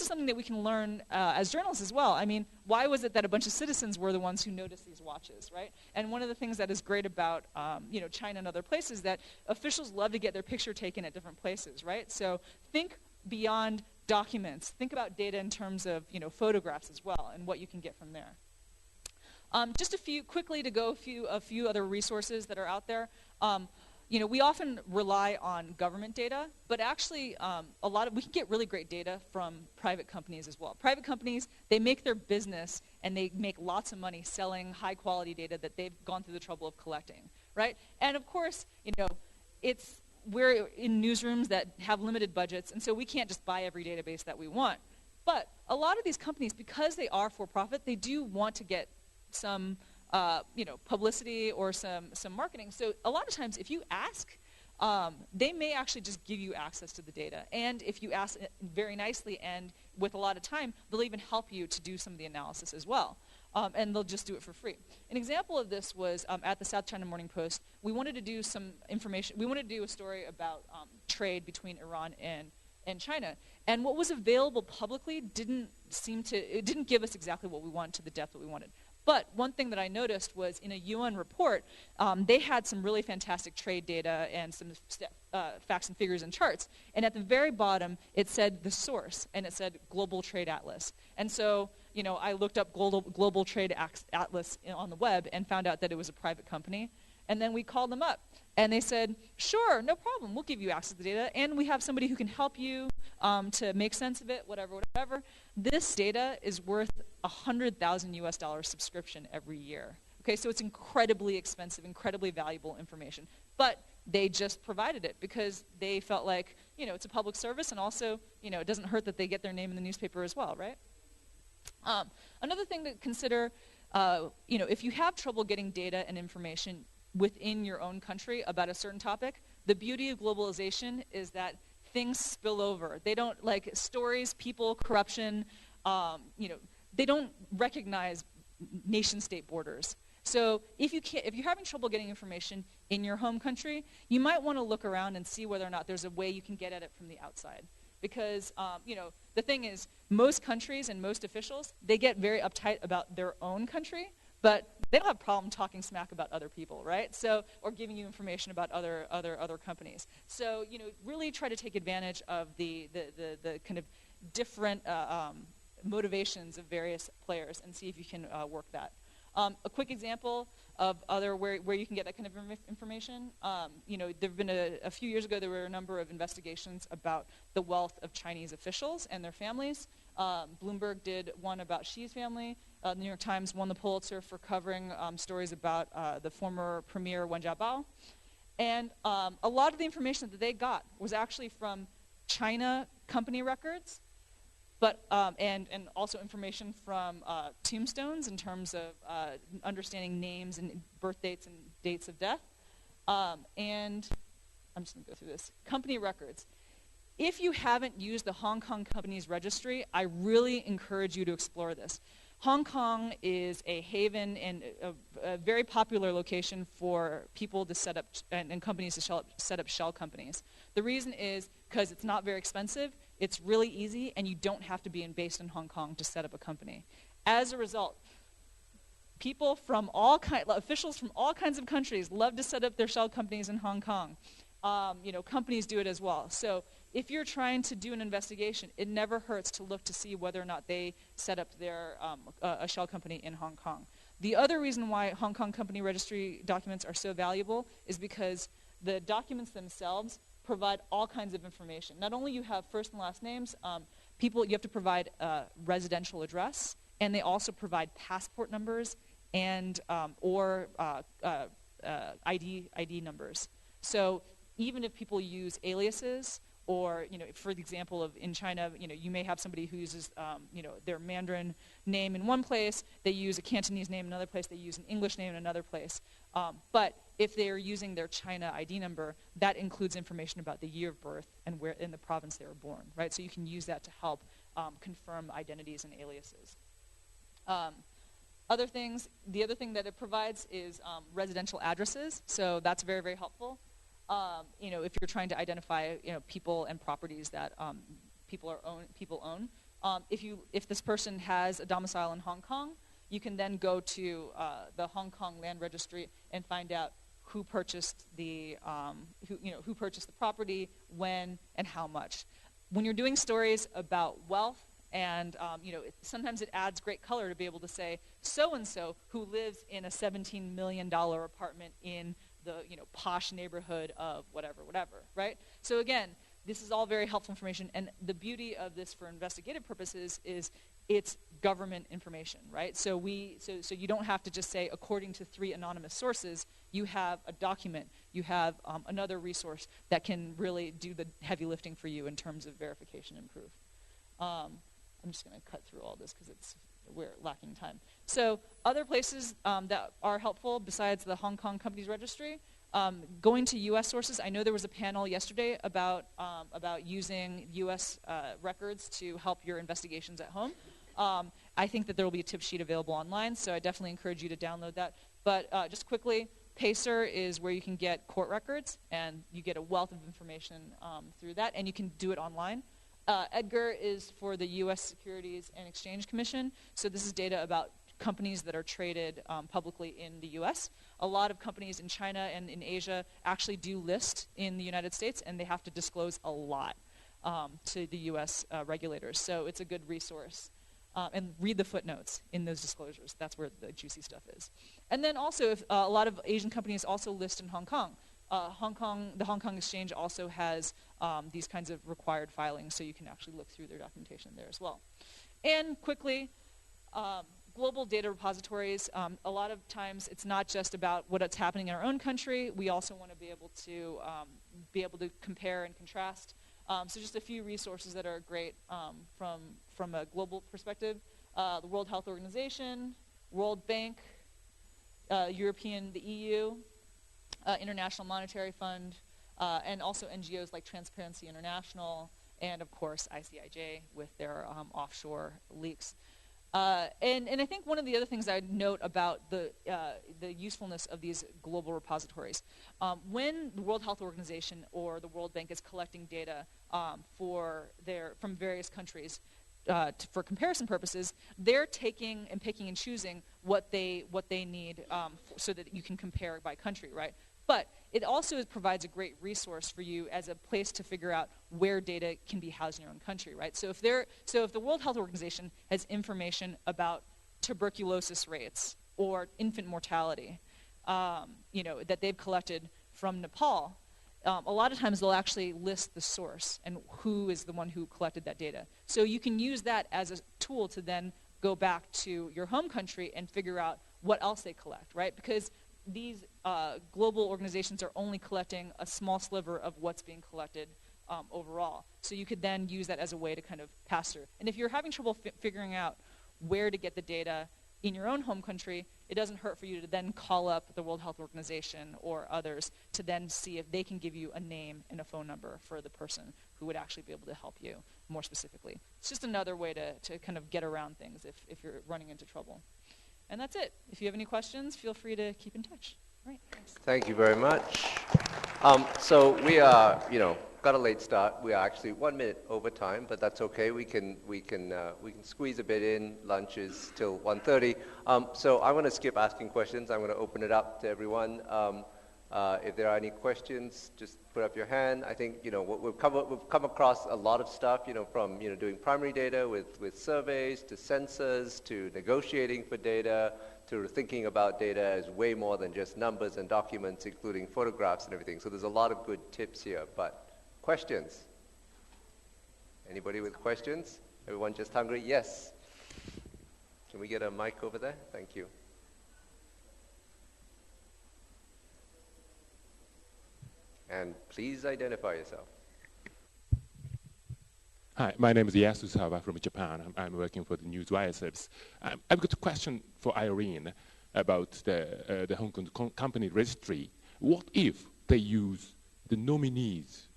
something that we can learn as journalists as well. I mean, why was it that a bunch of citizens were the ones who noticed these watches, right? And one of the things that is great about China and other places is that officials love to get their picture taken at different places, right? So think beyond documents. Think about data in terms of photographs as well and what you can get from there. Just a few other resources that are out there. We often rely on government data, but actually we can get really great data from private companies as well. Private companies, they make their business and they make lots of money selling high quality data that they've gone through the trouble of collecting, right? And of course, we're in newsrooms that have limited budgets, and so we can't just buy every database that we want. But a lot of these companies, because they are for profit, they do want to get some publicity or some marketing. So a lot of times if you ask, they may actually just give you access to the data. And if you ask very nicely and with a lot of time, they'll even help you to do some of the analysis as well. and they'll just do it for free. An example of this was at the South China Morning Post. We wanted to do some information. We wanted to do a story about trade between Iran and China. And what was available publicly didn't give us exactly what we wanted to the depth that we wanted. But one thing that I noticed was in a UN report, they had some really fantastic trade data and some facts and figures and charts. And at the very bottom, it said the source, and it said Global Trade Atlas. And so, I looked up Global Trade Atlas on the web and found out that it was a private company. And then we called them up, and they said, sure, no problem, we'll give you access to the data, and we have somebody who can help you to make sense of it, whatever. This data is worth $100,000 subscription every year. Okay, so it's incredibly expensive, incredibly valuable information. But they just provided it because they felt like, it's a public service, and also, it doesn't hurt that they get their name in the newspaper as well, right? Another thing to consider, if you have trouble getting data and information within your own country about a certain topic, the beauty of globalization is that things spill over. They don't, like stories, people, corruption, they don't recognize nation-state borders. So if you're having trouble getting information in your home country, you might want to look around and see whether or not there's a way you can get at it from the outside. Because, the thing is, most countries and most officials, they get very uptight about their own country, but they don't have a problem talking smack about other people, right? So, or giving you information about other companies. So, really try to take advantage of the kind of different motivations of various players and see if you can work that. A quick example of where you can get that kind of information. There've been a few years ago, there were a number of investigations about the wealth of Chinese officials and their families. Bloomberg did one about Xi's family. The New York Times won the Pulitzer for covering stories about the former premier Wen Jiabao. And a lot of the information that they got was actually from China company records, but and also information from tombstones in terms of understanding names and birth dates and dates of death. And I'm just going to go through this. Company records. If you haven't used the Hong Kong Companies Registry, I really encourage you to explore this. Hong Kong is a haven and a very popular location for people to set up and companies to set up shell companies. The reason is because it's not very expensive, it's really easy, and you don't have to be based in Hong Kong to set up a company. As a result, officials from all kinds of countries love to set up their shell companies in Hong Kong. Companies do it as well. So if you're trying to do an investigation, it never hurts to look to see whether or not they set up their a shell company in Hong Kong. The other reason why Hong Kong Company Registry documents are so valuable is because the documents themselves provide all kinds of information. Not only you have first and last names, you have to provide a residential address, and they also provide passport numbers and ID numbers. So even if people use aliases, or for the example of in China, you may have somebody who uses their Mandarin name in one place, they use a Cantonese name in another place, they use an English name in another place. But if they are using their China ID number, that includes information about the year of birth and where in the province they were born, right? So you can use that to help confirm identities and aliases. Other things, the other thing that it provides is residential addresses. So that's very, very helpful. If you're trying to identify, people and properties that people own. If this person has a domicile in Hong Kong, you can then go to the Hong Kong Land Registry and find out who purchased the property, when, and how much. When you're doing stories about wealth, and sometimes it adds great color to be able to say so-and-so who lives in a $17 million apartment in the posh neighborhood of whatever, right? So again, this is all very helpful information, and the beauty of this for investigative purposes is it's government information, right? So you don't have to just say according to 3 anonymous sources. You have a document, you have another resource that can really do the heavy lifting for you in terms of verification and proof. I'm just going to cut through all this because we're lacking time. So other places that are helpful besides the Hong Kong Companies Registry, going to U.S. sources. I know there was a panel yesterday about using U.S. records to help your investigations at home. I think that there will be a tip sheet available online, so I definitely encourage you to download that. But just quickly, Pacer is where you can get court records, and you get a wealth of information through that, and you can do it online. EDGAR is for the U.S. Securities and Exchange Commission, so this is data about companies that are traded publicly in the U.S. A lot of companies in China and in Asia actually do list in the United States, and they have to disclose a lot to the U.S. Regulators. So it's a good resource. And read the footnotes in those disclosures. That's where the juicy stuff is. And then also, if, a lot of Asian companies also list in Hong Kong. The Hong Kong Exchange also has these kinds of required filings, so you can actually look through their documentation there as well. And quickly, global data repositories, a lot of times it's not just about what's happening in our own country. We also want to be able to compare and contrast. So just a few resources that are great from a global perspective. The World Health Organization, World Bank, the EU, International Monetary Fund, and also NGOs like Transparency International, and of course ICIJ with their offshore leaks. And I think one of the other things I'd note about the usefulness of these global repositories, when the World Health Organization or the World Bank is collecting data from various countries for comparison purposes, they're taking and picking and choosing what they need so that you can compare by country, right? But it also provides a great resource for you as a place to figure out where data can be housed in your own country, right? So if the World Health Organization has information about tuberculosis rates or infant mortality, that they've collected from Nepal, a lot of times they'll actually list the source and who is the one who collected that data. So you can use that as a tool to then go back to your home country and figure out what else they collect, right? Because these global organizations are only collecting a small sliver of what's being collected overall. So you could then use that as a way to kind of pass through. And if you're having trouble figuring out where to get the data in your own home country, it doesn't hurt for you to then call up the World Health Organization or others to then see if they can give you a name and a phone number for the person who would actually be able to help you more specifically. It's just another way to kind of get around things if you're running into trouble. And that's it. If you have any questions, feel free to keep in touch. All right, thanks. Thank you very much. So we are, got a late start. We are actually 1 minute over time, but that's okay. We can squeeze a bit in. Lunch is till 1:30. So I'm going to skip asking questions. I'm going to open it up to everyone. If there are any questions, just put up your hand. I think we've come across a lot of stuff. From doing primary data with surveys to sensors to negotiating for data to thinking about data as way more than just numbers and documents, including photographs and everything. So there's a lot of good tips here. But questions? Anybody with questions? Everyone just hungry? Yes. Can we get a mic over there? Thank you. And please identify yourself. Hi, my name is Yasu Sawa from Japan. I'm working for the Newswire service. I've got a question for Irene about the Hong Kong company registry. What if they use the nominees?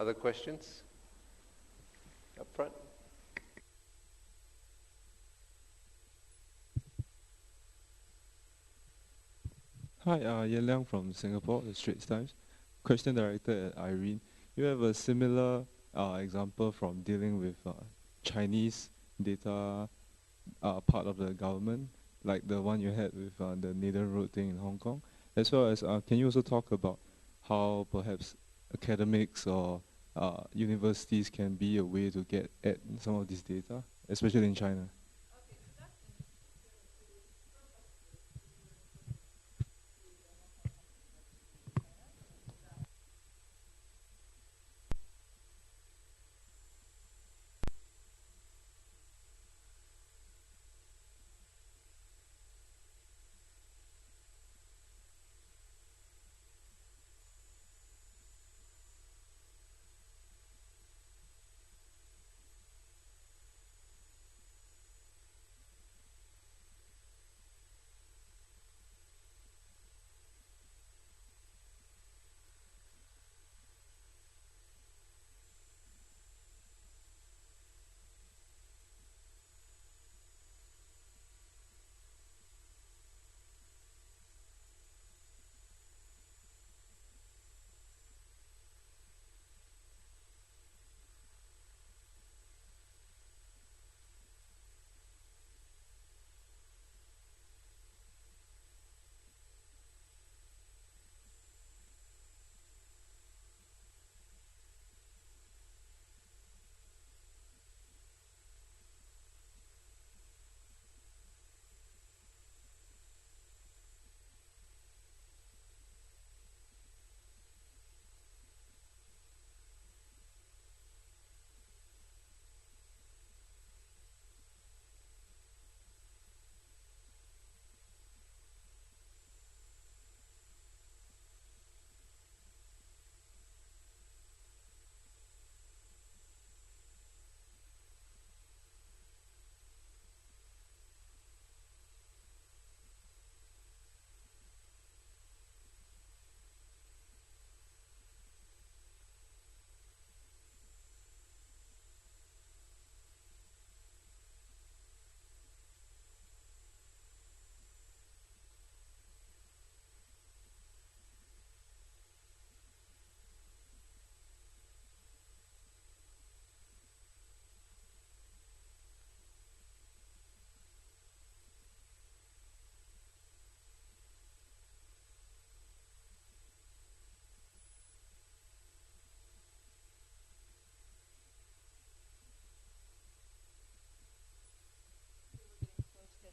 Other questions? Up front. Hi, Yen Liang from Singapore, the Straits Times. Question directed at Irene. You have a similar example from dealing with Chinese data part of the government, like the one you had with the Nathan Road thing in Hong Kong, as well as can you also talk about how perhaps academics or universities can be a way to get at some of this data, especially in China?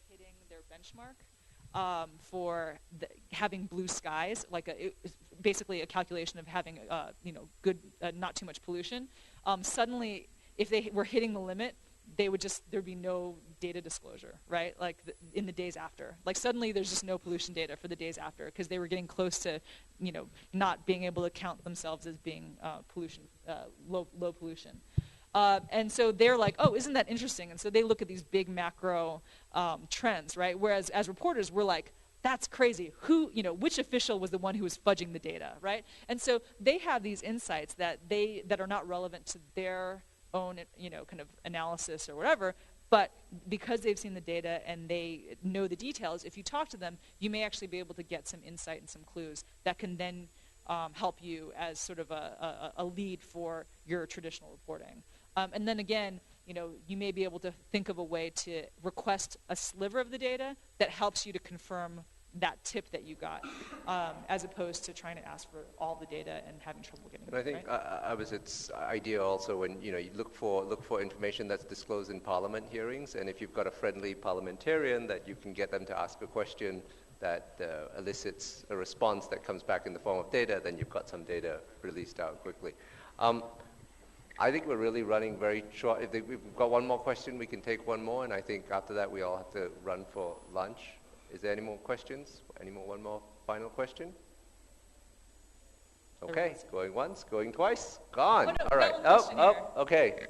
Hitting their benchmark for having blue skies, like basically a calculation of having good, not too much pollution. Suddenly, if they were hitting the limit, there'd be no data disclosure, right? Like in the days after. Like suddenly there's just no pollution data for the days after because they were getting close to, not being able to count themselves as being low pollution. And so they're like, oh, isn't that interesting? And so they look at these big macro trends, right? Whereas as reporters, we're like, that's crazy. Which official was the one who was fudging the data, right? And so they have these insights that are not relevant to their own, kind of analysis or whatever. But because they've seen the data and they know the details, if you talk to them, you may actually be able to get some insight and some clues that can then help you as sort of a lead for your traditional reporting. And then again, you may be able to think of a way to request a sliver of the data that helps you to confirm that tip that you got, as opposed to trying to ask for all the data and having trouble getting it. And I think right? it's idea also when you look for information that's disclosed in Parliament hearings, and if you've got a friendly parliamentarian that you can get them to ask a question that elicits a response that comes back in the form of data, then you've got some data released out quickly. I think we're really running very short. If we've got one more question, we can take one more, and I think after that we all have to run for lunch. Is there any more questions? One more final question? Okay, going once, going twice, gone. Oh, no, all right, okay.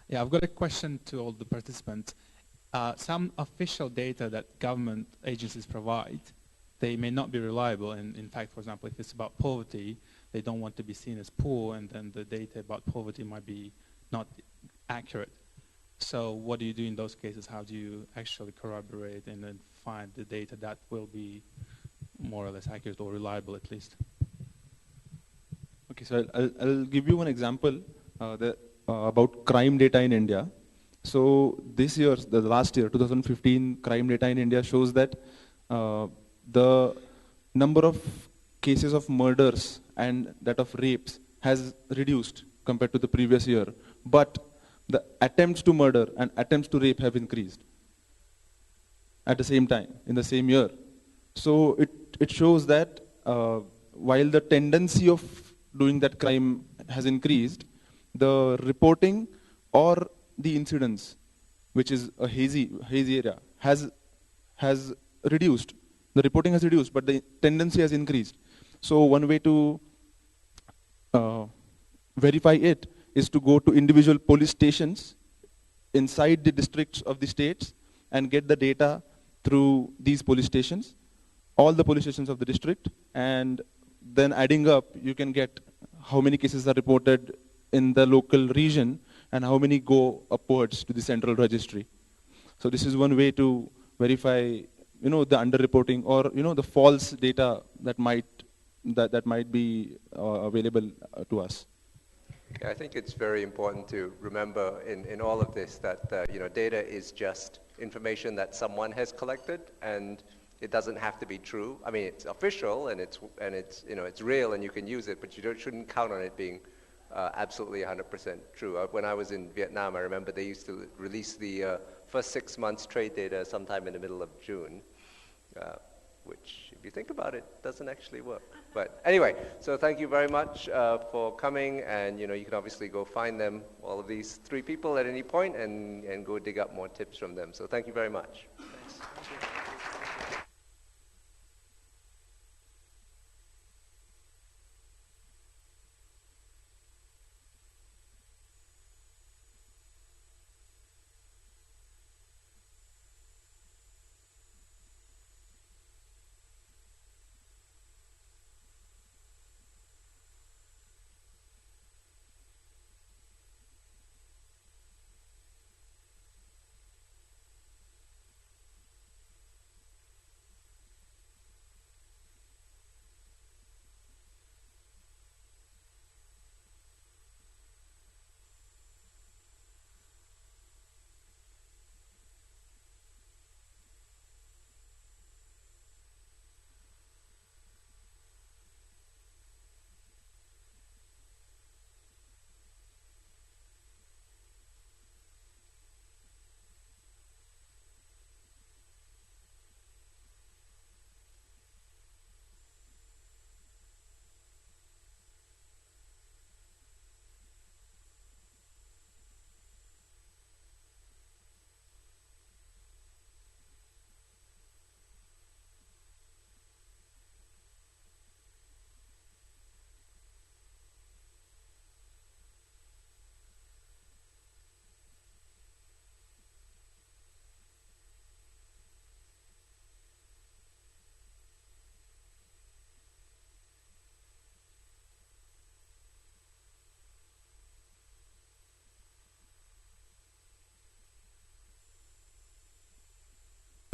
Yeah, I've got a question to all the participants. Some official data that government agencies provide they may not be reliable. And in fact, for example, if it's about poverty, they don't want to be seen as poor, and then the data about poverty might be not accurate. So what do you do in those cases? How do you actually corroborate and then find the data that will be more or less accurate or reliable at least? Okay, so I'll give you one example about crime data in India. So this year, the last year, 2015, crime data in India shows that the number of cases of murders and that of rapes has reduced compared to the previous year. But the attempts to murder and attempts to rape have increased at the same time, in the same year. So it shows that while the tendency of doing that crime has increased, the reporting or the incidence, which is a hazy area, has reduced. The reporting has reduced, but the tendency has increased. So one way to verify it is to go to individual police stations inside the districts of the states and get the data through these police stations, all the police stations of the district, and then adding up, you can get how many cases are reported in the local region and how many go upwards to the central registry. So this is one way to verify, the underreporting or the false data that might be available to us. Yeah, I think it's very important to remember in all of this that data is just information that someone has collected, and it doesn't have to be true. I mean, it's official and it's real and you can use it, but you shouldn't count on it being absolutely 100% true. When I was in Vietnam, I remember they used to release the first 6 months trade data sometime in the middle of June, which, if you think about it, doesn't actually work. But anyway, so thank you very much for coming, and you can obviously go find them, all of these 3 people at any point, and go dig up more tips from them. So thank you very much. Thanks.